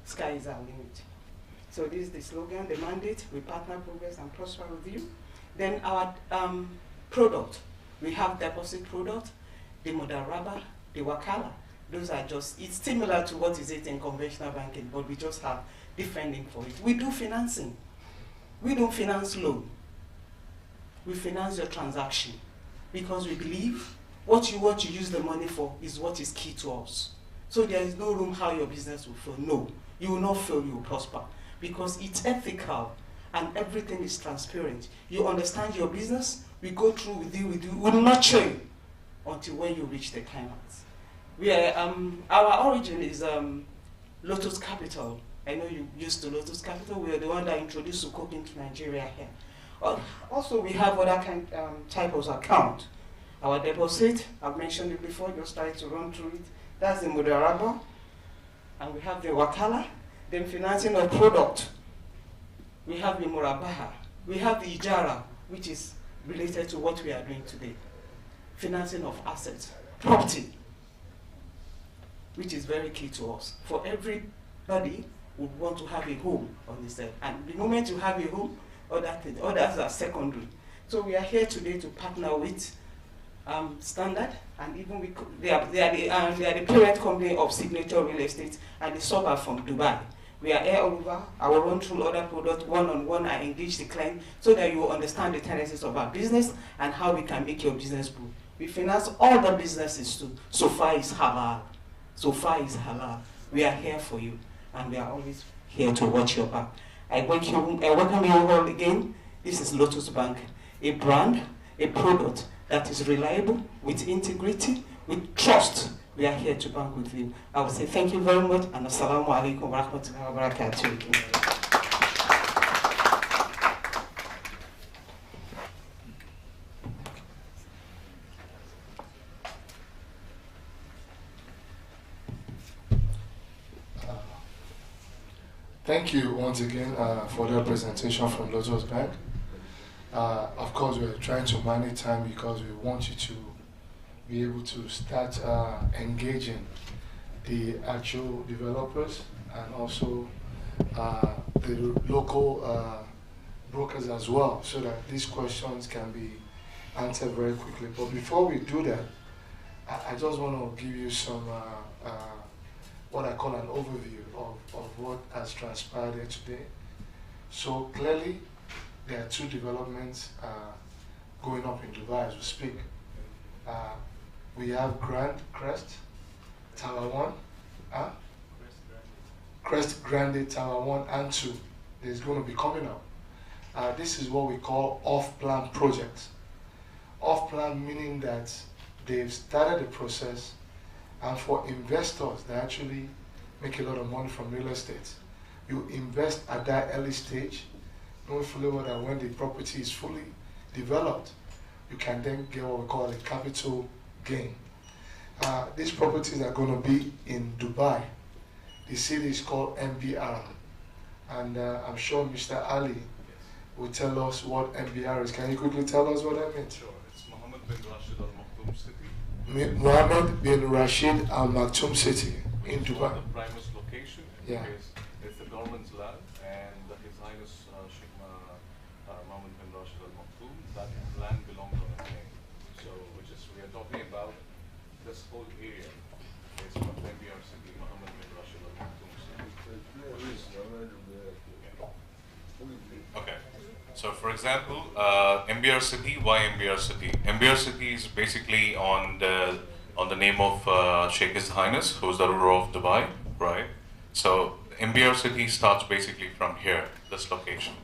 [SPEAKER 6] sky is our limit. So this is the slogan, the mandate: we partner, progress, and prosper with you. Then our product, we have deposit product, the Mudaraba, the Wakala. Those are just, it's similar to what is it in conventional banking, but we just have different name for it. We do financing. We don't finance loan. We finance your transaction, because we believe what you want to use the money for is what is key to us. So there is no room how your business will fail. No, you will not fail, you will prosper, because it's ethical and everything is transparent. You understand your business, we go through with you, we'll nurture you until when you reach the climax. We are, our origin is Lotus Capital. I know you used to Lotus Capital. We are the one that introduced Sukuk into Nigeria here. Also, we have other type of account. Our deposit, I've mentioned it before, just try to run through it. That's the Mudaraba. And we have the Wakala, then financing of product. We have the Murabaha. We have the Ijara, which is related to what we are doing today. Financing of assets, property, which is very key to us. For everybody would want to have a home on this earth. And the moment you have a home, others are secondary. So we are here today to partner with Standard, and even they are the parent company of Signature Real Estate and the Sobha from Dubai. We are here all over. I will run through other products one-on-one and engage the client so that you will understand the tendencies of our business and how we can make your business grow. We finance all the businesses too. So far is halal. So far is halal. We are here for you, and we are always here to watch your back. I welcome you all again. This is Lotus Bank, a brand, a product that is reliable, with integrity, with trust. We are here to bank with you. I will say thank you very much, and assalamu alaikum wa rahmatullahi wa barakatuh.
[SPEAKER 1] Thank you once again for that presentation from Lotus Bank. Of course, we're trying to manage time because we want you to be able to start engaging the actual developers and also the local brokers as well, so that these questions can be answered very quickly. But before we do that, I just want to give you some what I call an overview of what has transpired here today. So clearly, there are two developments going up in Dubai as we speak. We have Crest Tower 1, Crest Grande Tower 1 and 2. There's going to be coming up. This is what we call off-plan projects. Off-plan meaning that they've started the process, and for investors that actually make a lot of money from real estate, you invest at that early stage, knowing fully well that when the property is fully developed, you can then get what we call a capital gain. These properties are going to be in Dubai. The city is called MBR, and I'm sure Mr. Ali will tell us what MBR is. Can you quickly tell us what that means?
[SPEAKER 4] Sure, it's Mohammed bin Rashid Al Maktoum City.
[SPEAKER 1] Mohammed bin Rashid Al Maktoum City in Dubai.
[SPEAKER 4] The primest location
[SPEAKER 1] Yeah.
[SPEAKER 4] Because it's the government's land, and His Highness Sheikh Mohammed bin Rashid Al Maktoum, that land belongs on his name. So, we are talking about this whole area. It's from MBR City, Mohammed bin Rashid Al Maktoum. Okay. So, for example, MBR City. Why MBR City? MBR City is basically on the name of Sheikh His Highness, who's the ruler of Dubai, right? So, MBR City starts basically from here, this location.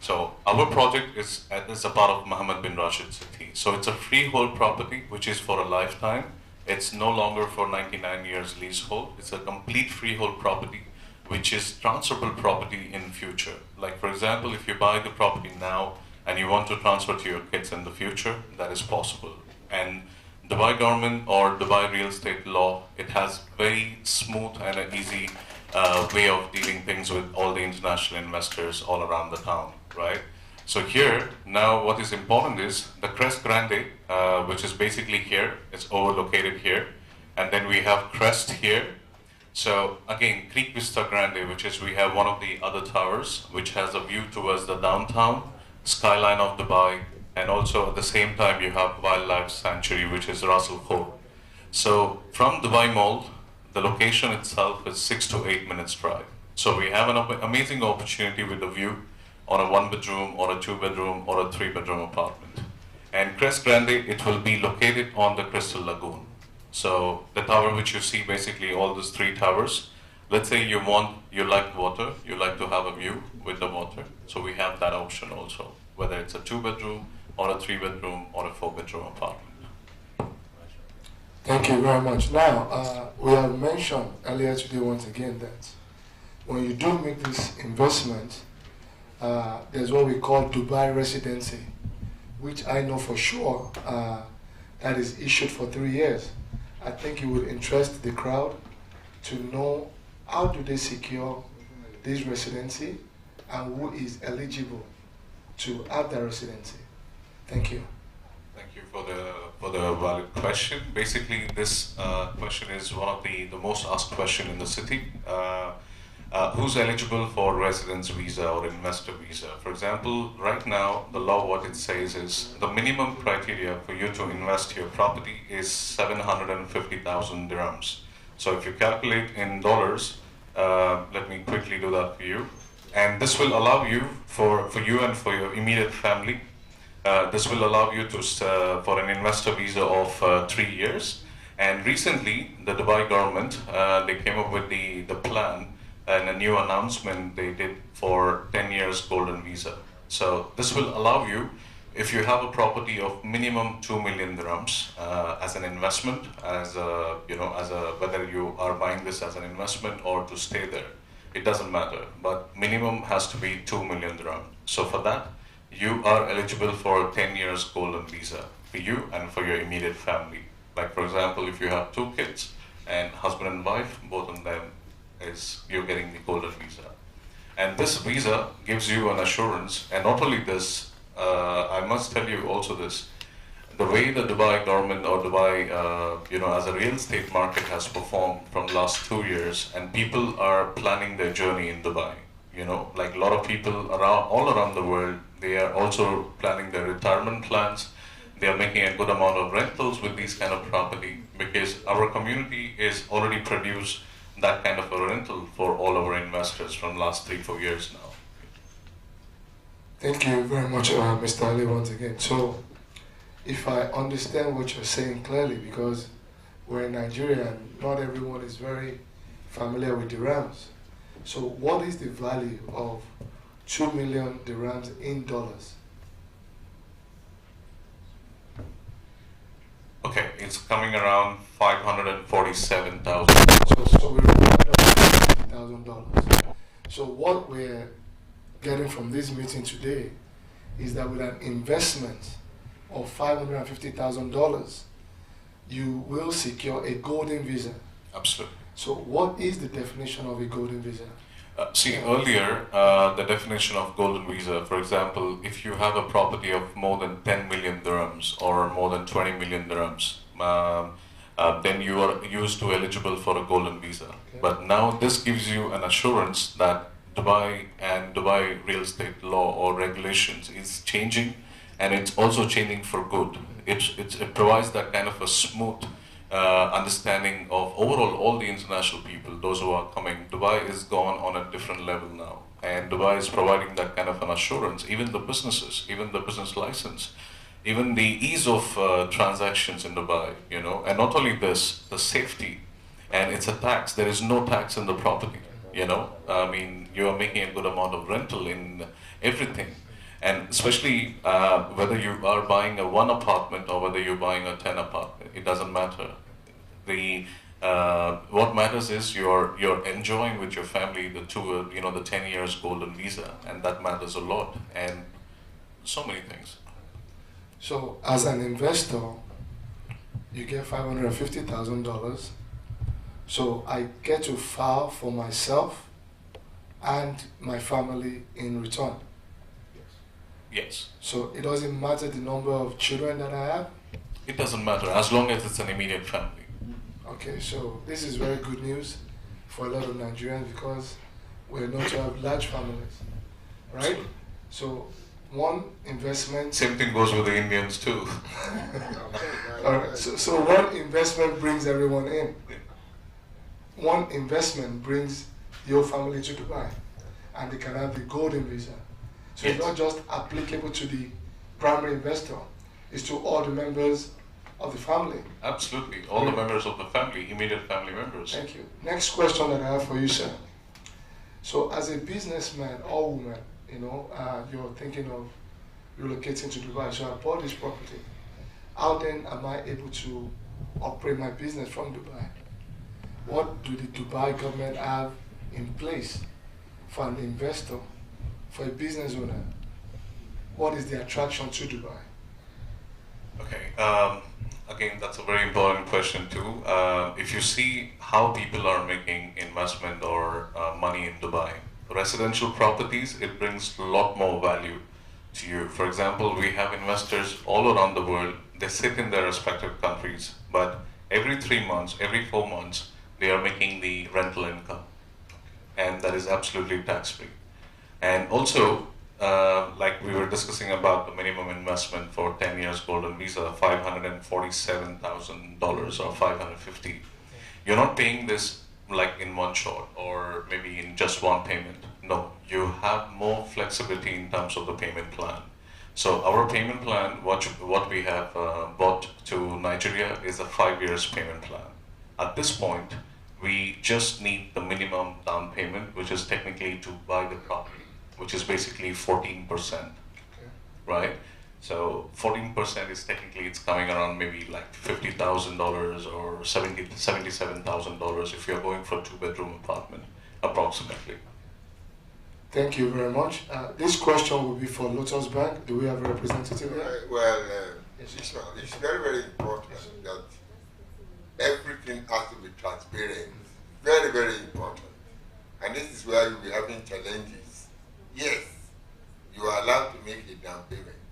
[SPEAKER 4] So, our project is a part of Mohammed bin Rashid City. So, it's a freehold property which is for a lifetime. It's no longer for 99 years leasehold. It's a complete freehold property which is transferable property in future. Like for example, if you buy the property now and you want to transfer to your kids in the future, that is possible. And Dubai government or Dubai real estate law, it has very smooth and an easy way of dealing things with all the international investors all around the town, right? So here, now what is important is the Crest Grande, which is basically here, it's over-located here. And then we have Crest here. So again, Creek Vista Grande, which is we have one of the other towers, which has a view towards the downtown, skyline of Dubai, and also at the same time you have Wildlife Sanctuary, which is Ras Al Khor. So from Dubai Mall, the location itself is 6 to 8 minutes drive. So we have an amazing opportunity with a view on a 1-bedroom or a 2-bedroom or a 3-bedroom apartment. And Crest Grande, it will be located on the Crystal Lagoon. So the tower which you see, basically all these 3 towers, let's say you like water, you like to have a view with the water. So we have that option also, whether it's a 2-bedroom or a 3-bedroom or a 4-bedroom apartment.
[SPEAKER 1] Thank you very much. Now, we have mentioned earlier today once again that when you do make this investment, there's what we call Dubai residency, which I know for sure that is issued for 3 years. I think it would interest the crowd to know how do they secure this residency and who is eligible to have that residency. Thank you.
[SPEAKER 4] Thank you for the valid question. Basically, this question is one of the most asked question in the city. Who's eligible for residence visa or investor visa? For example, right now, the law, what it says is the minimum criteria for you to invest your property is 750,000 dirhams. So if you calculate in dollars, let me quickly do that for you. And this will allow you, for you and for your immediate family, this will allow you to for an investor visa of 3 years. And recently, the Dubai government, they came up with the plan and a new announcement they did for 10 years golden visa. So this will allow you, if you have a property of minimum 2 million dirhams as an investment, whether you are buying this as an investment or to stay there, it doesn't matter. But minimum has to be 2 million dirham. So for that, you are eligible for 10 years golden visa for you and for your immediate family. Like for example, if you have 2 kids and husband and wife, both of them you're getting the golden visa. And this visa gives you an assurance, and not only this, I must tell you also this, the way the Dubai government or Dubai, as a real estate market has performed from the last 2 years, and people are planning their journey in Dubai. Like a lot of people all around the world, they are also planning their retirement plans. They are making a good amount of rentals with these kind of property because our community is already produced that kind of a rental for all our investors from last 3-4 years now.
[SPEAKER 1] Thank you very much, Mr. Ali, once again. So, if I understand what you're saying clearly, because we're in Nigeria and not everyone is very familiar with dirhams. So, what is the value of 2 million dirhams in dollars?
[SPEAKER 4] Okay, it's coming around 547,000.
[SPEAKER 1] So we're $150,000. So what we're getting from this meeting today is that with an investment of $550,000, you will secure a golden visa.
[SPEAKER 4] Absolutely.
[SPEAKER 1] So what is the definition of a golden visa?
[SPEAKER 4] Earlier, the definition of golden visa, for example, if you have a property of more than 10 million dirhams or more than 20 million dirhams, then you are used to eligible for a golden visa. But now this gives you an assurance that Dubai and Dubai real estate law or regulations is changing, and it's also changing for good. It provides that kind of a smooth understanding of overall all the international people, those who are coming. Dubai is gone on a different level now, and Dubai is providing that kind of an assurance. Even the businesses, even the business license, even the ease of transactions in Dubai, you know, and not only this, the safety, and it's a tax. There is no tax in the property, you know. I mean, you are making a good amount of rental in everything, and especially whether you are buying a 1 apartment or whether you're buying a 10 apartment, it doesn't matter. The what matters is you're enjoying with your family the the 10 years golden visa, and that matters a lot, and so many things.
[SPEAKER 1] So, as an investor, you get $550,000. So I get to file for myself and my family in return.
[SPEAKER 4] Yes.
[SPEAKER 1] So it doesn't matter the number of children that I have?
[SPEAKER 4] It doesn't matter as long as it's an immediate family.
[SPEAKER 1] Okay, so this is very good news for a lot of Nigerians because we're known to have large families, right? So one investment.
[SPEAKER 4] Same thing goes with the Indians too.
[SPEAKER 1] All right, so one investment brings everyone in. One investment brings your family to Dubai, and they can have the golden visa. So
[SPEAKER 4] Yes.
[SPEAKER 1] it's not just applicable to the primary investor, it's to all the members of the family.
[SPEAKER 4] Absolutely, all the members of the family, immediate family members.
[SPEAKER 1] Thank you. Next question that I have for you, sir. So as a businessman or woman, you're thinking of relocating to Dubai. So I bought this property. How then am I able to operate my business from Dubai? What do the Dubai government have in place for an investor, for a business owner? What is the attraction to Dubai?
[SPEAKER 4] Okay, again, that's a very important question too. If you see how people are making investment or money in Dubai, residential properties, it brings a lot more value to you. For example, we have investors all around the world. They sit in their respective countries, but every 3 months, every 4 months, they are making the rental income, and that is absolutely tax-free. And also, like we were discussing about the minimum investment for 10 years golden visa, $547,000 or $550. You're not paying this like in one shot or maybe in just one payment. No, you have more flexibility in terms of the payment plan. So our payment plan, what we have bought to Nigeria is a 5 years payment plan. At this point, we just need the minimum down payment, which is technically to buy the property, which is basically 14%, right? So 14% is technically, it's coming around maybe like $50,000 or $77,000 if you're going for a 2-bedroom apartment, approximately.
[SPEAKER 1] Thank you very much. This question will be for Lotus Bank. Do we have a representative here?
[SPEAKER 5] It's very, very important that everything has to be transparent. Very, very important. And this is where you'll be having challenges. Yes, you are allowed to make a down payment.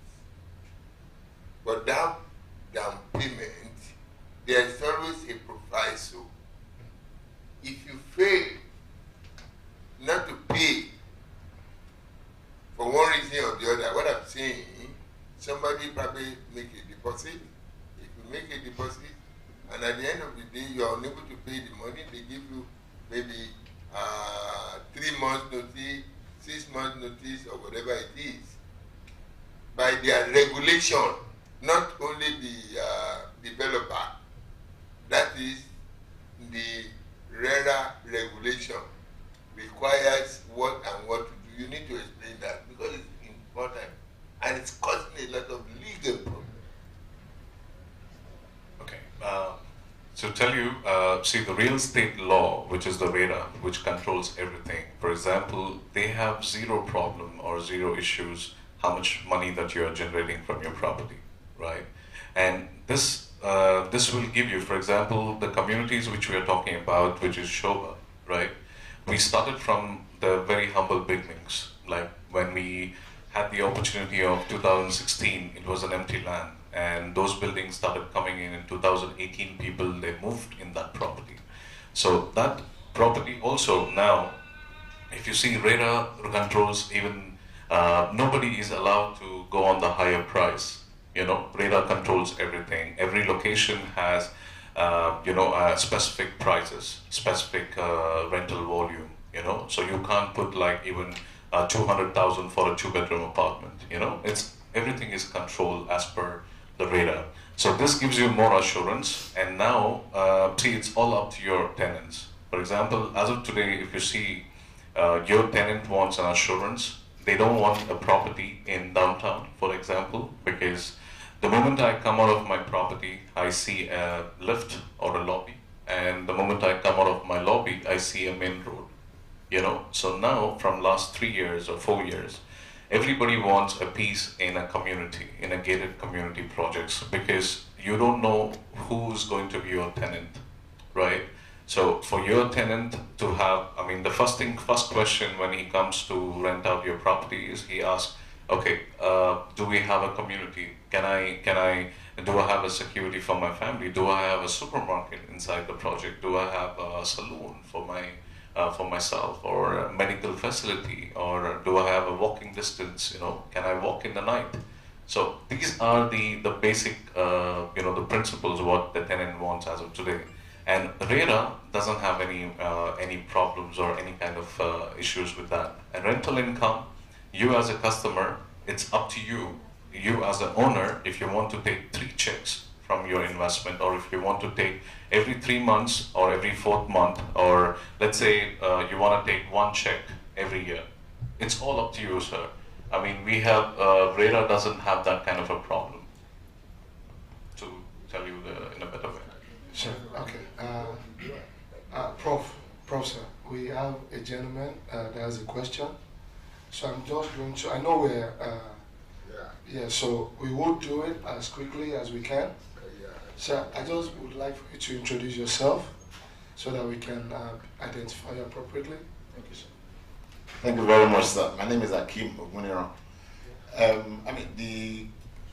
[SPEAKER 5] But that down payment, there is always a proviso. If you fail not to pay for one reason or the other, what I'm saying, somebody probably make a deposit. If you make a deposit, and at the end of the day, you are unable to pay the money, they give you maybe 3 months notice, 6 months notice, or whatever it is. By their regulation, not only the developer, that is the RERA regulation requires what and what to do. You need to explain that because it's important and it's causing a lot of legal problems.
[SPEAKER 4] Okay, to tell you, see the real estate law, which is the RERA, which controls everything. For example, they have zero problem or zero issues how much money that you are generating from your property, right? And this will give you, for example, the communities which we are talking about, which is Sobha, right? We started from the very humble beginnings, like when we had the opportunity of 2016, it was an empty land. and those buildings started coming in 2018. People, they moved in that property. So that property also now, if you see RERA controls, even nobody is allowed to go on the higher price. You know, RERA controls everything. Every location has specific prices, specific rental volume, you know, so you can't put like even 200,000 for a 2-bedroom apartment, you know, everything is controlled as per the radar. So this gives you more assurance, and now, see, it's all up to your tenants. For example, as of today, if you see your tenant wants an assurance, they don't want a property in downtown, for example, because the moment I come out of my property, I see a lift or a lobby, and the moment I come out of my lobby, I see a main road. You know, so now from last 3 years or 4 years, everybody wants a piece in a community, in a gated community projects, because you don't know who's going to be your tenant, right? So for your tenant to have, I mean, the first question when he comes to rent out your property is he asks, okay, do we have a community? Do I have a security for my family? Do I have a supermarket inside the project? Do I have a saloon for myself, or a medical facility, or do I have a walking distance? You know, can I walk in the night? So these are the basic, the principles what the tenant wants as of today. And RERA doesn't have any problems or any kind of issues with that. And rental income, you as a customer, it's up to you. You as an owner, if you want to take 3 checks from your investment, or if you want to take every 3 months or every 4th month, or let's say you want to take 1 check every year, it's all up to you, sir. I mean, we have, RERA doesn't have that kind of a problem, to tell you in a better way.
[SPEAKER 1] Sure, okay. Prof, sir, we have a gentleman that has a question. So I'm just going to, I know we're, so we will do it as quickly as we can. So I just would like for you to introduce yourself so that we can identify you appropriately. Thank you, sir.
[SPEAKER 7] Thank you very much, sir. My name is Akim Oguniro. I mean, the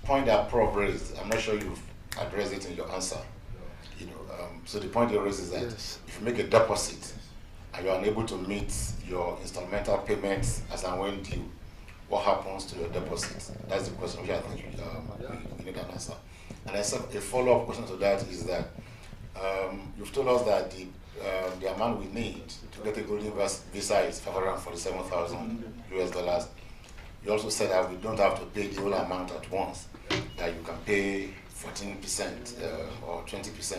[SPEAKER 7] point that Prof raised, I'm not sure you've addressed it in your answer. You know, so the point you raised is that if you make a deposit and you're unable to meet your installmental payments as and when due, what happens to your deposit? That's the question which I think you need an answer. And a follow-up question to that is that you've told us that the amount we need to get a golden visa is $547,000 US. You also said that we don't have to pay the whole amount at once, that you can pay 14% or 20%.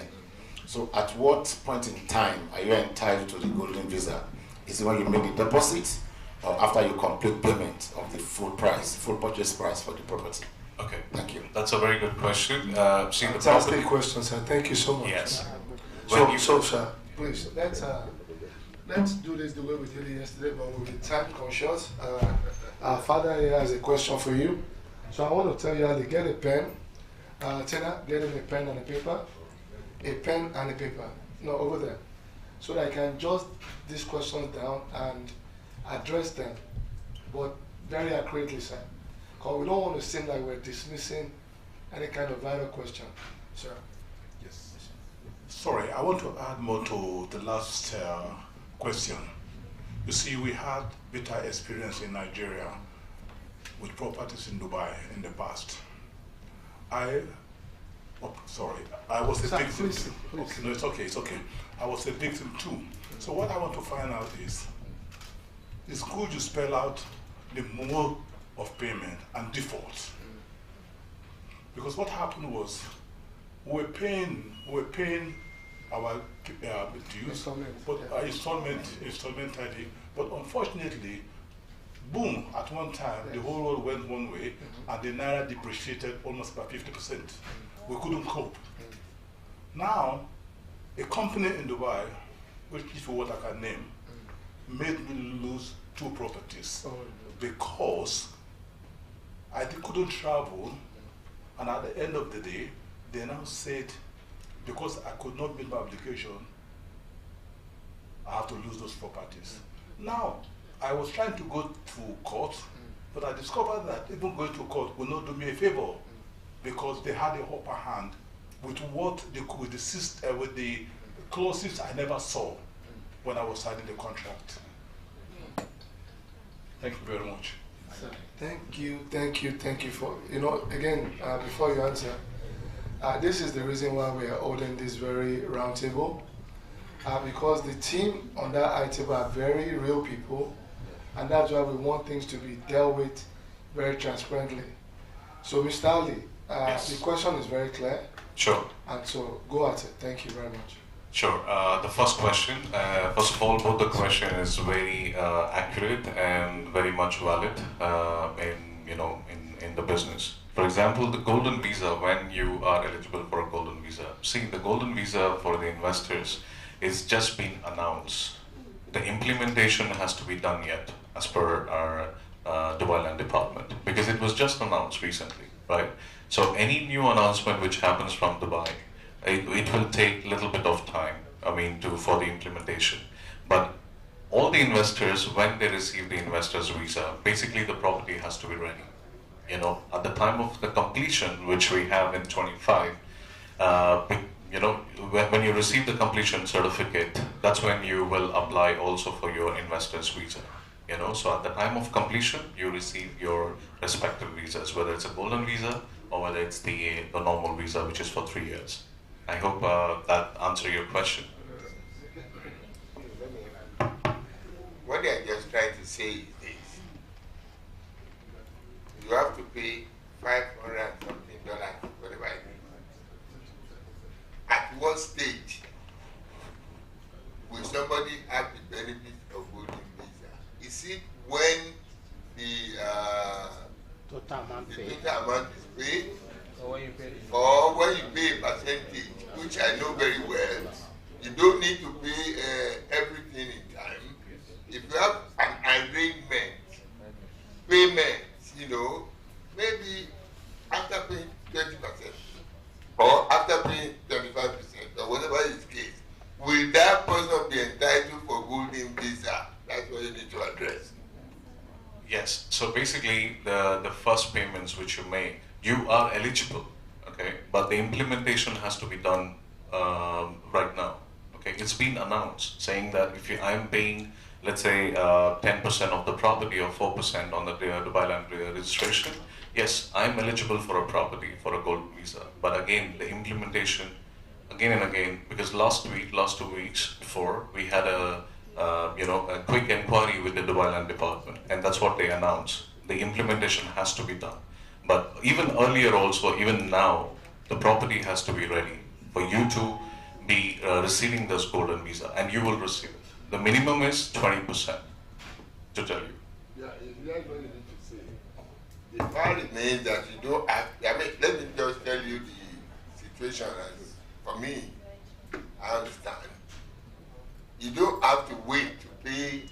[SPEAKER 7] So at what point in time are you entitled to the golden visa? Is it when you make the deposit, or after you complete payment of the full purchase price for the property?
[SPEAKER 4] Okay,
[SPEAKER 7] thank you.
[SPEAKER 4] That's a very good question.
[SPEAKER 1] Fantastic question, sir. Thank you so much.
[SPEAKER 4] Yes.
[SPEAKER 1] So, sir, please, let's do this the way we did it yesterday, but we'll be time conscious. Our father here has a question for you. So I want to tell you how to get a pen. Tina, get him a pen and a paper. A pen and a paper. No, over there. So that I can jot these questions down and address them, but very accurately, sir. Because we don't want to seem like we're dismissing any kind of vital question. Sir.
[SPEAKER 8] Yes. Sorry, I want to add more to the last question. You see, we had bitter experience in Nigeria with properties in Dubai in the past. I was a victim.
[SPEAKER 1] Please.
[SPEAKER 8] Okay, no, it's okay. I was a victim too. So what I want to find out is could you spell out the mode of payment and default? Because what happened was we were paying our dues, but installment ID. But unfortunately, boom! At one time, the whole world went one way, and the naira depreciated almost by 50%. We couldn't cope. Now, a company in Dubai, which is what I can name, made me lose 2 properties because I couldn't travel, and at the end of the day, they now said, because I could not meet my obligation, I have to lose those properties. Now, I was trying to go to court, but I discovered that even going to court will not do me a favor, because they had a upper hand with what they could, with the clauses I never saw when I was signing the contract. Thank you very much.
[SPEAKER 1] Thank you for, again, before you answer, this is the reason why we are holding this very round table, because the team on that high table are very real people, and that's why we want things to be dealt with very transparently. So, Mr. Ali,
[SPEAKER 4] Yes.
[SPEAKER 1] the question is very clear,
[SPEAKER 4] Sure.
[SPEAKER 1] and so go at it. Thank you very much.
[SPEAKER 4] Sure. The first question, first of all, both the question is very accurate and very much valid in the business. For example, the golden visa, when you are eligible for a golden visa, see, the golden visa for the investors is just been announced. The implementation has to be done yet, as per our Dubai Land Department, because it was just announced recently, right? So any new announcement which happens from Dubai, it will take a little bit of time, for the implementation. But all the investors, when they receive the investor's visa, basically the property has to be ready. At the time of the completion, which we have in 25, when you receive the completion certificate, that's when you will apply also for your investor's visa. So at the time of completion, you receive your respective visas, whether it's a golden visa or whether it's the normal visa, which is for 3 years. I hope that answers your question.
[SPEAKER 5] What they are just trying to say is this. You have to pay $500 something, whatever it is. At what stage will somebody have the benefit of golden visa? Is it when the
[SPEAKER 9] total amount
[SPEAKER 5] is paid?
[SPEAKER 9] Or when you pay
[SPEAKER 5] Or when you pay a percentage, which I know very well, you don't need to pay everything in time. If you have an arrangement, payment, maybe after paying 20% or after paying 25% or whatever is the case, will that person be entitled for golden visa? That's what you need to address.
[SPEAKER 4] Yes. So basically, the first payments which you make, you are eligible, okay? But the implementation has to be done right now, okay? It's been announced saying that if I'm paying, let's say, 10% of the property or 4% on the Dubai Land registration, yes, I'm eligible for a property, for a gold visa. But again, the implementation, again and again, because last 2 weeks before, we had a quick inquiry with the Dubai Land Department, and that's what they announced. The implementation has to be done. But even earlier also, even now, the property has to be ready for you to be receiving this golden visa, and you will receive it. The minimum is 20%, to tell you.
[SPEAKER 5] Yeah, that's what you need to say. The fact remains that you don't have, let me just tell you the situation as, for me, I understand. You don't have to wait to pay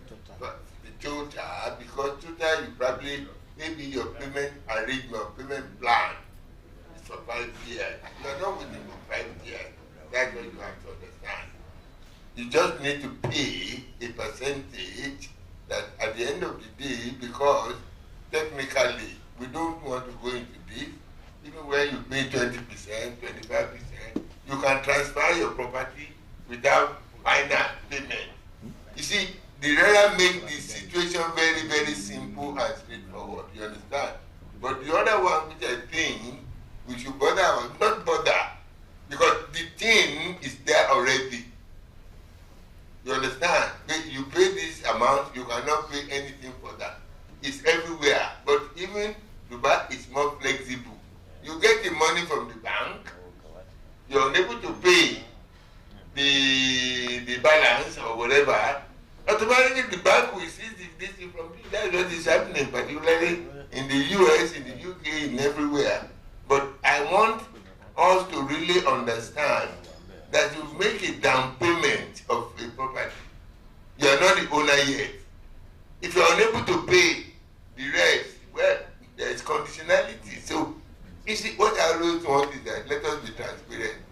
[SPEAKER 5] the total, because total you probably, maybe your payment arrangement, payment plan is for 5 years. You are not waiting for 5 years. That's what you have to understand. You just need to pay a percentage that at the end of the day, because technically we don't want to go into this, even when you pay 20%, 25%, you can transfer your property without final payment. You see, the RERA make the situation very, very simple and straightforward. You understand? But the other one which I think we should bother or not bother, because the thing is there already. You understand? You pay this amount, you cannot pay anything for that. It's everywhere. But even Dubai is more flexible. You get the money from the bank, you're unable to pay the balance or whatever, automatically the bank will seize this thing from you. That's what is happening, particularly in the US, in the UK, in everywhere. But I want us to really understand that you make a down payment of a property. You are not the owner yet. If you are unable to pay the rest, well, there is conditionality. So, you see, what I always want is that let us be transparent.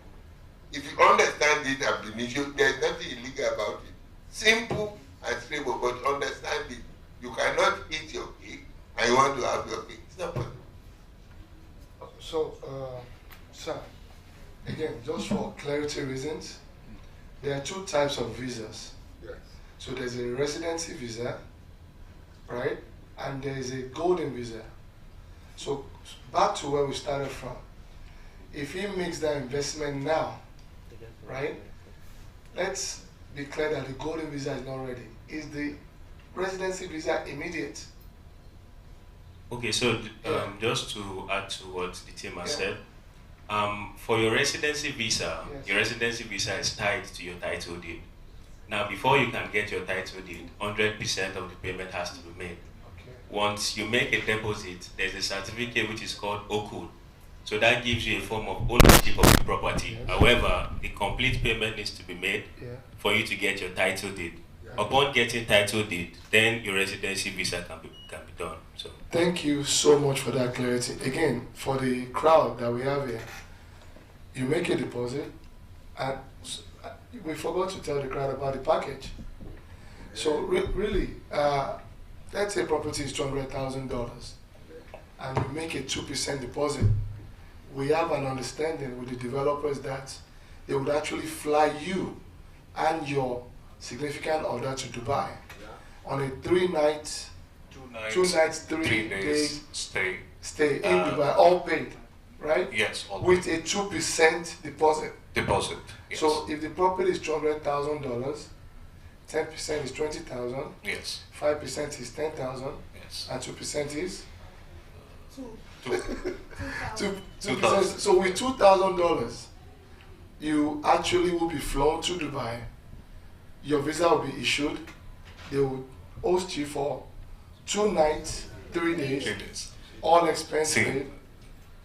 [SPEAKER 5] If you understand this ab initio, there is nothing illegal about it. Simple and straightforward, but understand it. You cannot eat your cake and you want to have your cake. It's not possible.
[SPEAKER 1] security reasons, there are two types of visas.
[SPEAKER 5] Yes.
[SPEAKER 1] So there's a residency visa, right? And there is a golden visa. So back to where we started from. If he makes that investment now, right? Let's be clear that the golden visa is not ready. Is the residency visa immediate?
[SPEAKER 10] Okay, so just to add to what the team has
[SPEAKER 1] Yeah.
[SPEAKER 10] said, for your residency visa,
[SPEAKER 1] Yes.
[SPEAKER 10] your residency visa is tied to your title deed. Now, before you can get your title deed, 100% of the payment has to be made.
[SPEAKER 1] Okay.
[SPEAKER 10] Once you make a deposit, there's a certificate which is called OKUD. So that gives you a form of ownership of the property.
[SPEAKER 1] Yes.
[SPEAKER 10] However, the complete payment needs to be made
[SPEAKER 1] Yeah.
[SPEAKER 10] for you to get your title deed.
[SPEAKER 5] Yeah.
[SPEAKER 10] Upon getting title deed, then your residency visa can be done. So
[SPEAKER 1] Thank you so much for that clarity. Again, for the crowd that we have here, you make a deposit, and we forgot to tell the crowd about the package. So really, let's say property is $200,000, and you make a 2% deposit. We have an understanding with the developers that they would actually fly you and your significant other to Dubai on a 3 nights, 2 nights, 3 days
[SPEAKER 4] stay.
[SPEAKER 1] stay in Dubai, all paid, right?
[SPEAKER 4] Yes, all
[SPEAKER 1] With a 2% deposit.
[SPEAKER 4] deposit. Yes.
[SPEAKER 1] So if the property is $200,000, 10% is 20,000,
[SPEAKER 4] yes,
[SPEAKER 1] 5% is 10,000,
[SPEAKER 4] yes.
[SPEAKER 1] and 2% is
[SPEAKER 3] Two.
[SPEAKER 1] two.
[SPEAKER 4] 2,000.
[SPEAKER 1] So with $2,000, you actually will be flown to Dubai. Your visa will be issued. They will host you for 2 nights, 3 days,
[SPEAKER 4] 3 days.
[SPEAKER 1] all expense
[SPEAKER 4] See.
[SPEAKER 1] paid.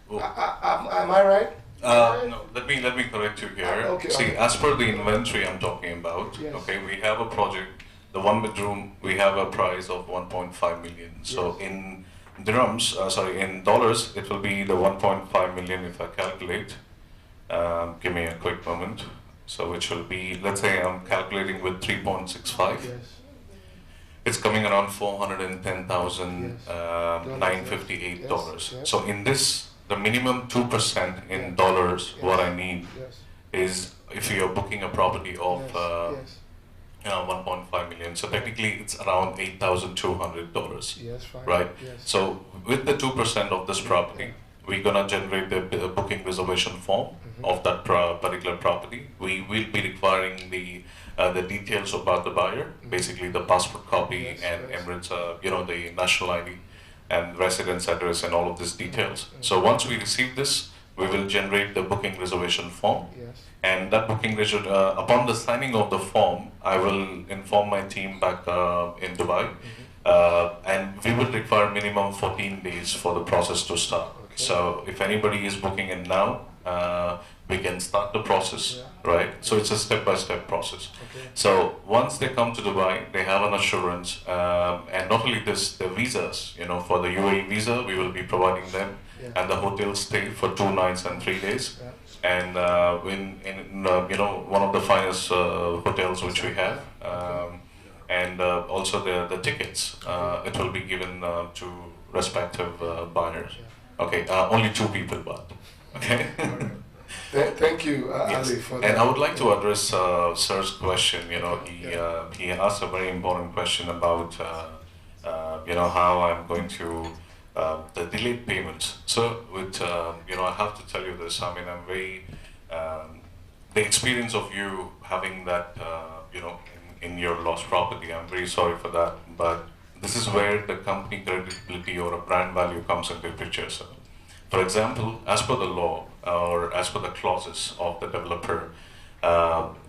[SPEAKER 4] Oh.
[SPEAKER 1] Am I right?
[SPEAKER 4] No, let me correct you here.
[SPEAKER 1] Okay,
[SPEAKER 4] See,
[SPEAKER 1] okay.
[SPEAKER 4] as per the inventory I'm talking about,
[SPEAKER 1] Yes.
[SPEAKER 4] okay, we have a project, the 1 bedroom, we have a price of 1.5 million. So
[SPEAKER 1] Yes.
[SPEAKER 4] in dirhams, in dollars, it will be the 1.5 million if I calculate. Give me a quick moment. So which will be, let's say I'm calculating with 3.65.
[SPEAKER 1] Yes.
[SPEAKER 4] It's coming around $410,958.
[SPEAKER 1] Yes, yes.
[SPEAKER 4] So in this, the minimum 2% in dollars,
[SPEAKER 1] Yes.
[SPEAKER 4] what I need
[SPEAKER 1] Yes.
[SPEAKER 4] is if you're booking a property of
[SPEAKER 1] Yes.
[SPEAKER 4] 1.5 million. So technically it's around $8,200,
[SPEAKER 1] Yes, fine.
[SPEAKER 4] right?
[SPEAKER 1] Yes.
[SPEAKER 4] So with the 2% of this property, we're gonna generate the booking reservation form of that particular property. We will be requiring the details about the buyer, basically the passport copy
[SPEAKER 1] Yes,
[SPEAKER 4] and
[SPEAKER 1] yes.
[SPEAKER 4] Emirates, the national ID and residence address and all of these details. So once we receive this, we will generate the booking reservation form.
[SPEAKER 1] Yes.
[SPEAKER 4] And that booking upon the signing of the form, I will inform my team back in Dubai, and we will require minimum 14 days for the process to start.
[SPEAKER 1] Okay.
[SPEAKER 4] So if anybody is booking in now, we can start the process,
[SPEAKER 1] Yeah.
[SPEAKER 4] right? So it's a step-by-step process.
[SPEAKER 1] Okay.
[SPEAKER 4] So once they come to Dubai, they have an assurance, and not only this, the visas, for the UAE visa, we will be providing them,
[SPEAKER 1] Yeah.
[SPEAKER 4] and the hotel stay for 2 nights and 3 days.
[SPEAKER 1] Yeah.
[SPEAKER 4] And in one of the finest hotels which we have, and also the tickets, it will be given to respective buyers. Okay, only 2 people, but okay.
[SPEAKER 1] Thank you,
[SPEAKER 4] Yes.
[SPEAKER 1] Ali, for that.
[SPEAKER 4] And I would like to address Sir's question. He asked a very important question about how I'm going to the delayed payments. So with I have to tell you this. I mean, I'm very the experience of you having that in your lost property. I'm very sorry for that, but this is where the company credibility or a brand value comes into the picture. So, for example, as per the law or as per the clauses of the developer,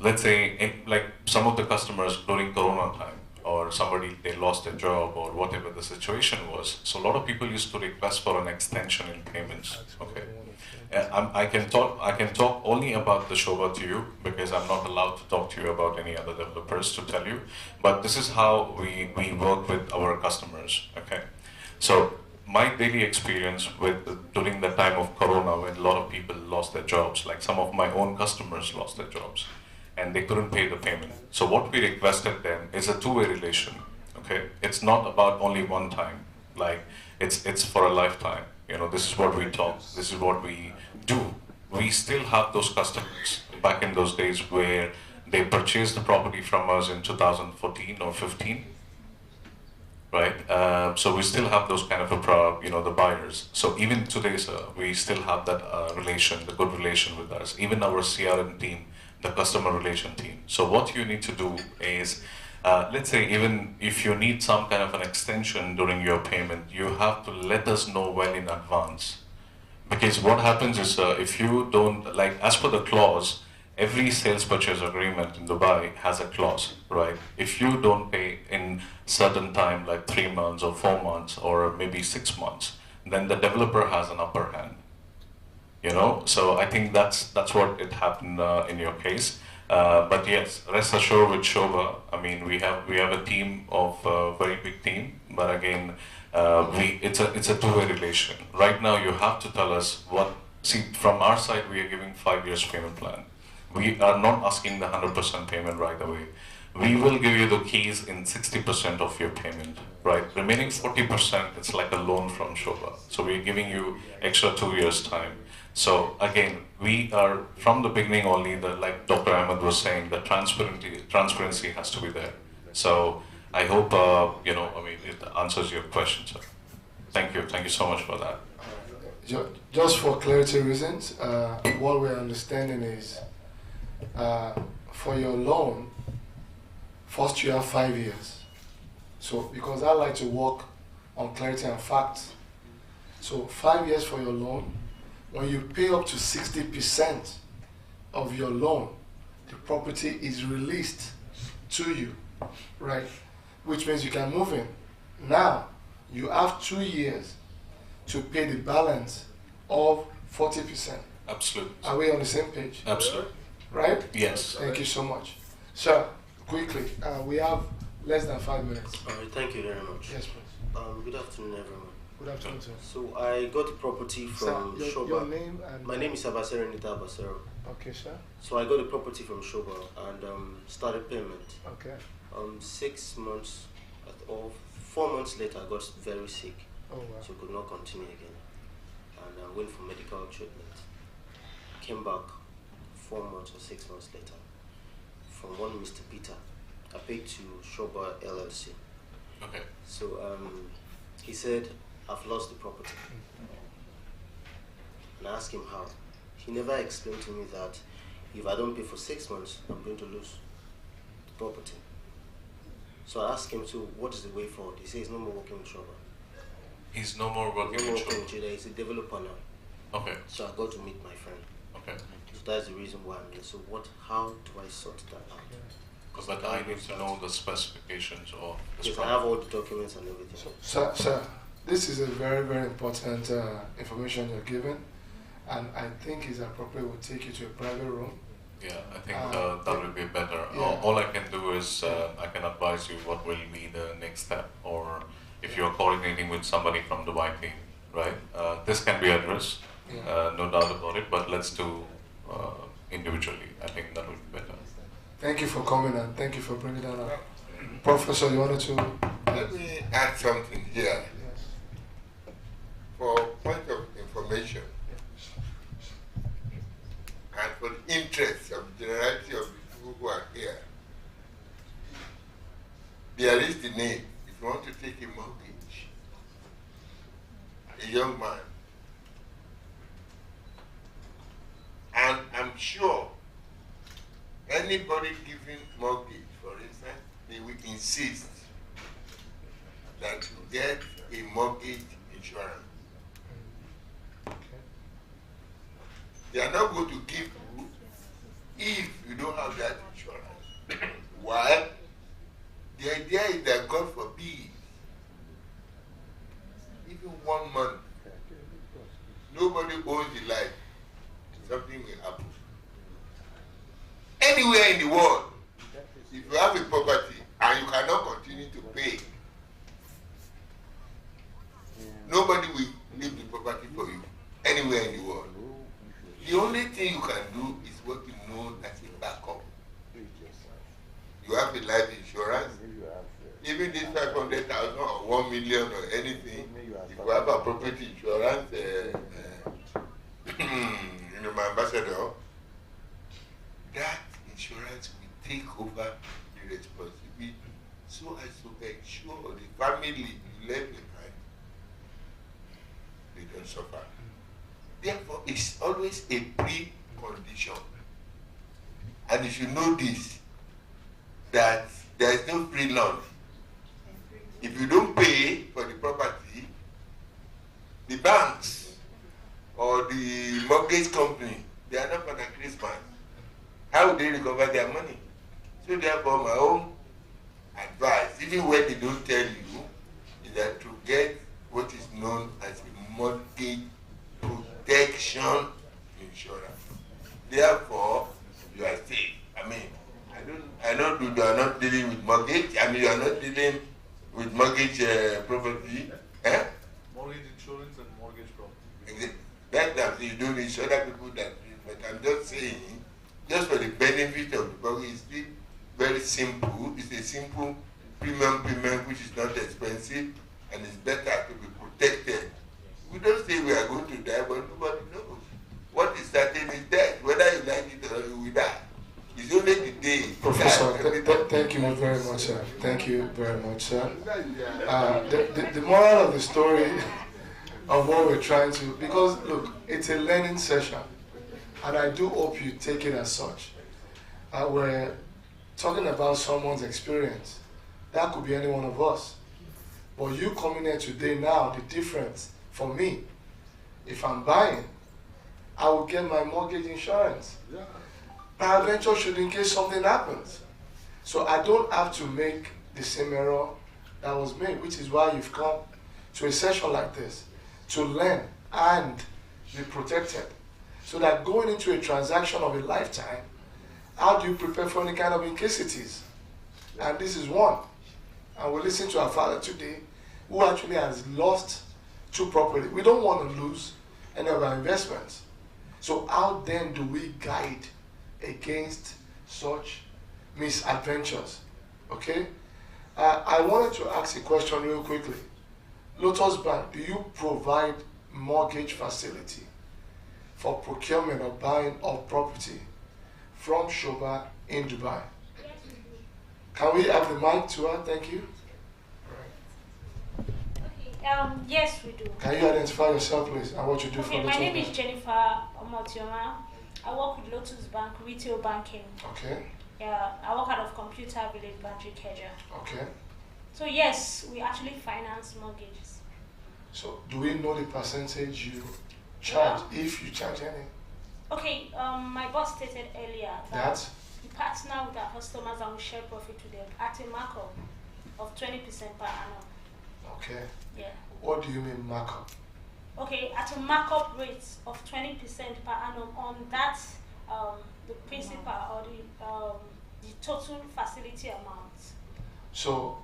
[SPEAKER 4] let's say like some of the customers during Corona time, or somebody they lost their job or whatever the situation was. So a lot of people used to request for an extension in payments. Okay, I can talk only about the Sobha to you because I'm not allowed to talk to you about any other developers to tell you. But this is how we work with our customers. Okay, so my daily experience during the time of Corona, when a lot of people lost their jobs, like some of my own customers lost their jobs, and they couldn't pay the payment. So what we requested them is a two-way relation. Okay, it's not about only one time. Like it's for a lifetime. This is what we talk. This is what we do. We still have those customers. back in those days where they purchased the property from us in 2014 or 15, right? So we still have those kind of the buyers. So even today, sir, we still have that relation, the good relation with us. Even our CRM team, the customer relation team. So what you need to do is, let's say even if you need some kind of an extension during your payment, you have to let us know well in advance. Because what happens is, if you don't, like as per the clause, every sales purchase agreement in Dubai has a clause, right? If you don't pay in certain time, like 3 months or 4 months or maybe 6 months, then the developer has an upper hand. You know, so I think that's what it happened in your case. But yes, rest assured with Sobha, I mean, we have a team of very big team, but again, it's a two-way relation. Right now, you have to tell us what. See, from our side, we are giving 5 years payment plan. We are not asking the 100% payment right away. We will give you the keys in 60% of your payment, right? Remaining 40%, it's like a loan from Sobha. So we're giving you extra 2 years time. So again, we are from the beginning only, like Dr. Ahmed was saying, the transparency has to be there. So I hope, it answers your question, sir. Thank you so much for that.
[SPEAKER 1] Just for clarity reasons, what we're understanding is, for your loan, first you have 5 years. So, because I like to work on clarity and facts. So 5 years for your loan. When you pay up to 60% of your loan, the property is released to you, right? Which means you can move in. Now, you have 2 years to pay the balance of 40%.
[SPEAKER 4] Absolutely.
[SPEAKER 1] Are we on the same page?
[SPEAKER 4] Absolutely.
[SPEAKER 1] Right?
[SPEAKER 4] Yes.
[SPEAKER 1] Thank you so much. Sir, quickly, we have less than 5 minutes.
[SPEAKER 11] All right, thank you very much.
[SPEAKER 1] Yes, please.
[SPEAKER 11] Good afternoon, everyone.
[SPEAKER 1] Good afternoon, sir.
[SPEAKER 11] So I got the property from Sobha.
[SPEAKER 3] Your name and
[SPEAKER 11] My name is Abasero Nita Abasero.
[SPEAKER 3] Okay, sir.
[SPEAKER 11] So I got the property from Sobha and started payment.
[SPEAKER 3] Okay.
[SPEAKER 11] 6 months or 4 months later, I got very sick.
[SPEAKER 3] Oh wow.
[SPEAKER 11] So could not continue again. And I went for medical treatment. Came back 4 months or 6 months later. From one Mr. Peter, I paid to Sobha LLC.
[SPEAKER 4] Okay.
[SPEAKER 11] So he said, I've lost the property. And I asked him how. He never explained to me that if I don't pay for 6 months, I'm going to lose the property. So I asked him, so what is the way forward? He says he's no more working with Sobha.
[SPEAKER 4] He's no more working with Sobha.
[SPEAKER 11] He's a developer now.
[SPEAKER 4] Okay.
[SPEAKER 11] So I got to meet my friend.
[SPEAKER 4] Okay.
[SPEAKER 11] So that's the reason why I'm here. So how do I sort that out?
[SPEAKER 4] But I need to know the specifications of this
[SPEAKER 11] Yes, I have all the documents and everything.
[SPEAKER 1] Sir, this is a very, very important information you're given, and I think it's appropriate we'll take you to a private room.
[SPEAKER 4] Yeah, I think that will be better.
[SPEAKER 1] Yeah.
[SPEAKER 4] All I can do is I can advise you what will be the next step, or if you're coordinating with somebody from Dubai team, right? This can be addressed, no doubt about it, but let's do individually. I think that would be better.
[SPEAKER 1] Thank you for coming and thank you for bringing that up. Professor, you wanted to?
[SPEAKER 5] Let me add something here.
[SPEAKER 1] Yes.
[SPEAKER 5] For point of information and for the interest of the generality of the people who are here, there is the need, if you want to take a mortgage, a young man, and I'm sure anybody giving mortgage, for instance, they will insist that you get a mortgage insurance. They are not going to give you if you don't have that insurance. Why? The idea is that God forbid, even 1 month, nobody owns the life, something will happen. Anywhere in the world, if you have a property and you cannot continue to pay, nobody will leave the property for you, anywhere in the world. The only thing you can do is what you know as a backup. You have a life insurance, even this 500,000 or 1 million or anything, if you have a property insurance, my ambassador, take over the responsibility so as to ensure the family you left behind, they don't suffer. Therefore, it's always a precondition. And if you know this, that there is no free lunch. If you don't pay for the property, the banks or the mortgage company, they are not gonna Christmas. How will they recover their money? So therefore, my own advice, even when they don't tell you, is that to get what is known as a mortgage protection insurance. Therefore, you are safe. I mean, you are not dealing with mortgage. I mean, you are not dealing with mortgage property. Eh?
[SPEAKER 12] Mortgage insurance and mortgage property.
[SPEAKER 5] Exactly. That you don't insure other people that. But I'm just saying, just for the benefit of the public, it's still very simple. It's a simple premium which is not expensive and it's better to be protected. We don't say we are going to die, but nobody knows. What is certain is death. Whether you like it or you will die. It's only the day.
[SPEAKER 1] Professor, thank you very much, sir. Thank you very much, sir. The moral of the story of what we're trying to, because look, it's a learning session, and I do hope you take it as such. We're talking about someone's experience. That could be any one of us. But you coming here today now, the difference for me, if I'm buying, I will get my mortgage insurance. Peradventure should in case something happens. So I don't have to make the same error that was made, which is why you've come to a session like this, to learn and be protected. So that going into a transaction of a lifetime, how do you prepare for any kind of incapacities? And this is one. And we listen to our father today, who actually has lost two property. We don't want to lose any of our investments. So how then do we guide against such misadventures? Okay? I wanted to ask a question real quickly. Lotus Bank, do you provide mortgage facility for procurement or buying of property from Sobha in Dubai?
[SPEAKER 13] Yes, we do.
[SPEAKER 1] Can we have the mic to her? Thank you.
[SPEAKER 13] Okay, yes, we do.
[SPEAKER 1] Can you identify yourself, please, and what you do for
[SPEAKER 13] Okay,
[SPEAKER 1] Lotus
[SPEAKER 13] my name
[SPEAKER 1] Bank?
[SPEAKER 13] is Jennifer Omotioma. I work with Lotus Bank, retail banking.
[SPEAKER 1] Okay,
[SPEAKER 13] Yeah, I work out of Computer Village, Banjul, Keja.
[SPEAKER 1] okay.
[SPEAKER 13] So yes, we actually finance mortgages.
[SPEAKER 1] So do we know the percentage you charge, if you charge any?
[SPEAKER 13] Okay, my boss stated earlier that
[SPEAKER 1] That?
[SPEAKER 13] we partner with our customers and we share profit with them at a markup of 20% per annum.
[SPEAKER 1] Okay.
[SPEAKER 13] Yeah.
[SPEAKER 1] What do you mean markup?
[SPEAKER 13] Okay, at a markup rate of 20% per annum on that, the principal or the total facility amount.
[SPEAKER 1] So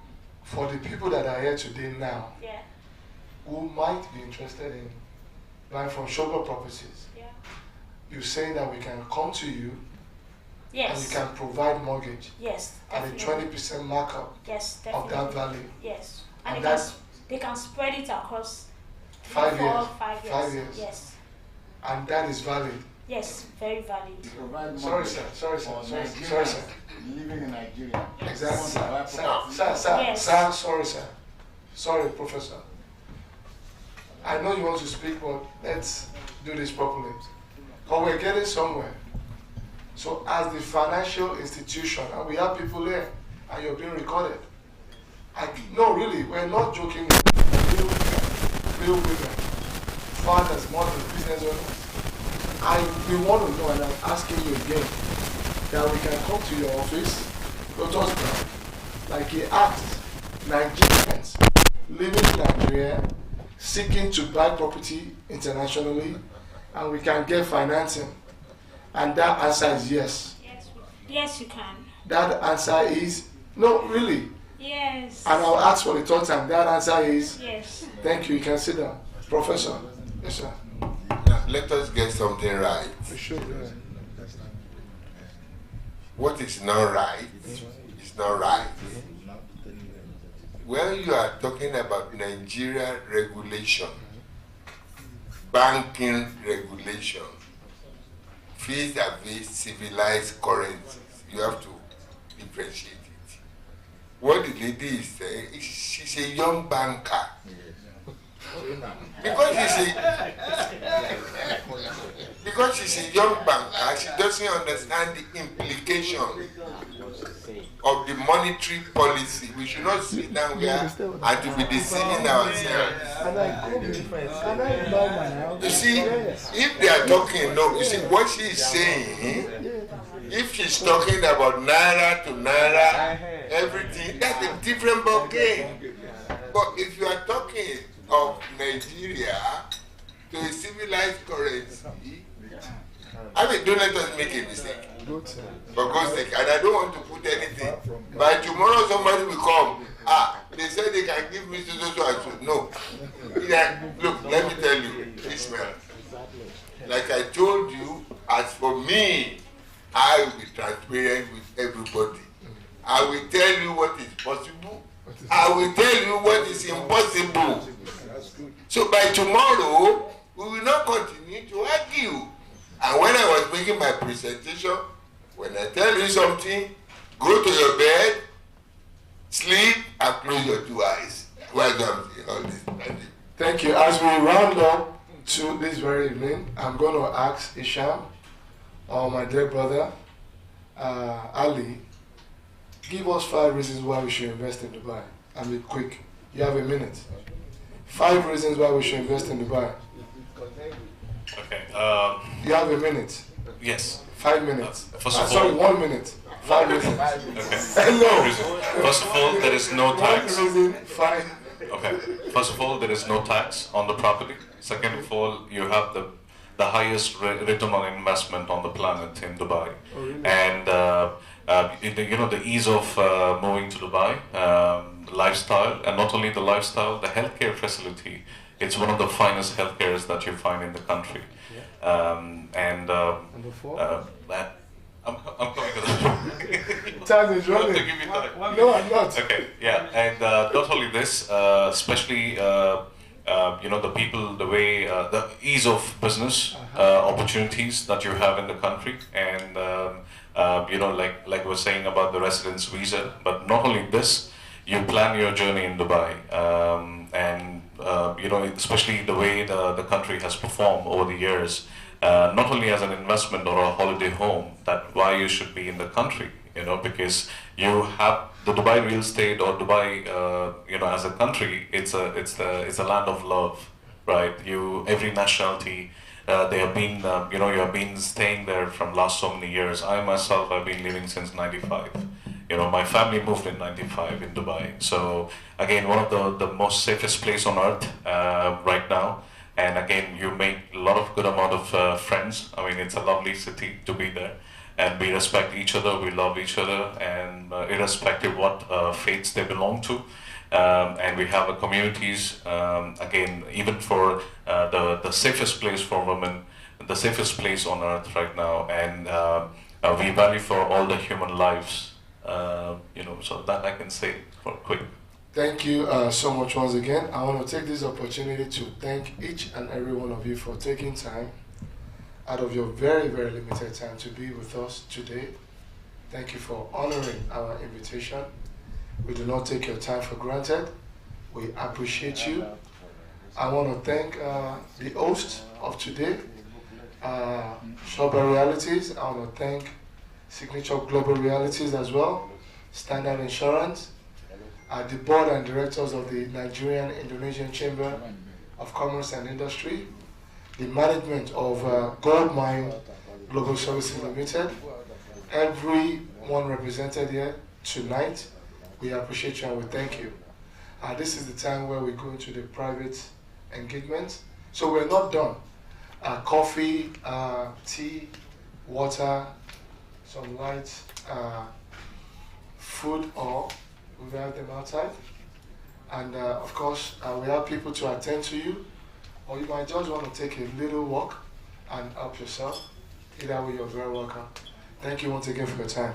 [SPEAKER 1] for the people that are here today now,
[SPEAKER 13] Yeah,
[SPEAKER 1] who might be interested in buying from Sobha properties,
[SPEAKER 13] yeah.
[SPEAKER 1] you're saying that we can come to you
[SPEAKER 13] Yes.
[SPEAKER 1] and you can provide mortgage
[SPEAKER 13] Yes,
[SPEAKER 1] at a
[SPEAKER 13] definitely.
[SPEAKER 1] 20% markup
[SPEAKER 13] Yes,
[SPEAKER 1] of
[SPEAKER 13] definitely.
[SPEAKER 1] that value.
[SPEAKER 13] Yes,
[SPEAKER 1] And
[SPEAKER 13] and they can spread it across
[SPEAKER 1] 5
[SPEAKER 13] 4
[SPEAKER 1] years.
[SPEAKER 13] 5 years.
[SPEAKER 1] 5 years.
[SPEAKER 13] Yes,
[SPEAKER 1] And that is valid.
[SPEAKER 13] yes, very valid.
[SPEAKER 1] Sorry, sir. Sorry, sir. Sorry, sir.
[SPEAKER 9] Living in Nigeria.
[SPEAKER 1] Exactly. Sir,
[SPEAKER 13] Yes.
[SPEAKER 1] sir, sorry, sir. Sorry, Professor. I know you want to speak, but let's do this properly. But we're getting somewhere. So as the financial institution, and we have people here, and you're being recorded. No, really, we're not joking. Real women, fathers, mothers, business owners. We want to know, and I'm asking you again, that we can come to your office, Lotus Bank, like he asked, Nigerians living in Nigeria, seeking to buy property internationally, and we can get financing. And that answer is yes.
[SPEAKER 13] Yes, you can.
[SPEAKER 1] That answer is no, really.
[SPEAKER 13] Yes.
[SPEAKER 1] And I'll ask for the third time. That answer is
[SPEAKER 13] yes.
[SPEAKER 1] Thank you. You can sit down, Professor. Yes, sir.
[SPEAKER 5] Now, let us get something right.
[SPEAKER 1] We should.
[SPEAKER 5] What is not right is not right. When you are talking about Nigeria regulation, banking regulation, vis-a-vis civilized currencies, you have to differentiate it. What the lady is saying, she's a young banker. Because she's a young banker, she doesn't understand the implication of the monetary policy. We should not sit down here and to be deceiving ourselves. You see, if they are talking, no, you see what she is saying, if she's talking about naira to naira, everything, that's a different ball game. But if you are talking of Nigeria to a civilized currency, I mean, don't let us make a mistake. For God's sake, and I don't want to put anything. By tomorrow, somebody will come. They said they can give me so and so. No. Look, let me tell you, Ishmael. Like I told you, as for me, I will be transparent with everybody. I will tell you what is possible. I will tell you what is impossible. So by tomorrow, we will not continue to argue. And when I was making my presentation, when I tell you something, go to your bed, sleep, and close your two eyes. Why do I say all this?
[SPEAKER 1] Thank you. As we round up to this very evening, I'm going to ask Isham, or my dear brother, Ali, give us 5 reasons why we should invest in Dubai. And be quick. You have a minute. 5 reasons why we should invest in Dubai.
[SPEAKER 4] Okay.
[SPEAKER 1] You have a minute.
[SPEAKER 4] Yes.
[SPEAKER 1] 5 minutes.
[SPEAKER 4] Sorry,
[SPEAKER 1] 1 minute. 5 reasons.
[SPEAKER 4] Okay.
[SPEAKER 1] Hello.
[SPEAKER 4] First of all, there is no tax.
[SPEAKER 1] 1 reason, 5.
[SPEAKER 4] Okay. First of all, there is no tax on the property. Second of all, you have the highest return on investment on the planet in Dubai.
[SPEAKER 1] Oh, really?
[SPEAKER 4] And the ease of moving to Dubai, lifestyle, and not only the lifestyle, the healthcare facility. It's one of the finest healthcares that you find in the country.
[SPEAKER 1] Number 4?
[SPEAKER 4] I'm coming to that.
[SPEAKER 1] Time is running.
[SPEAKER 4] To give you time.
[SPEAKER 1] No, I'm not.
[SPEAKER 4] Okay, yeah, and not only this, especially the people, the way, the ease of business opportunities that you have in the country, and like we were saying about the residence visa. But not only this, you plan your journey in Dubai, and especially the way the country has performed over the years. Not only as an investment or a holiday home, that why you should be in the country, because you have the Dubai real estate or Dubai, as a country, it's a land of love, right? Every nationality, they have been, you have been staying there from last so many years. I myself have been living since '95. My family moved in '95 in Dubai. So again, one of the most safest place on earth right now. And again, you make a lot of good amount of friends. I mean, it's a lovely city to be there. And we respect each other, we love each other, and irrespective what faiths they belong to. And we have a communities, again, even for the safest place for women, the safest place on earth right now. And we value for all the human lives, so that I can say for quick.
[SPEAKER 1] Thank you so much once again. I want to take this opportunity to thank each and every one of you for taking time out of your very, very limited time to be with us today. Thank you for honoring our invitation. We do not take your time for granted. We appreciate you. I want to thank the host of today, Sobha Realities. I want to thank Signature Global Realities as well, Standard Insurance, the board and directors of the Nigerian Indonesian Chamber of Commerce and Industry, the management of Gold Mine Global Services Limited, everyone represented here tonight. We appreciate you and we thank you. This is the time where we go into the private engagement. So we're not done. Coffee, tea, water, some light, food, or we have them outside. And of course, we have people to attend to you, or you might just want to take a little walk and help yourself. Either way, you're very welcome. Thank you once again for your time.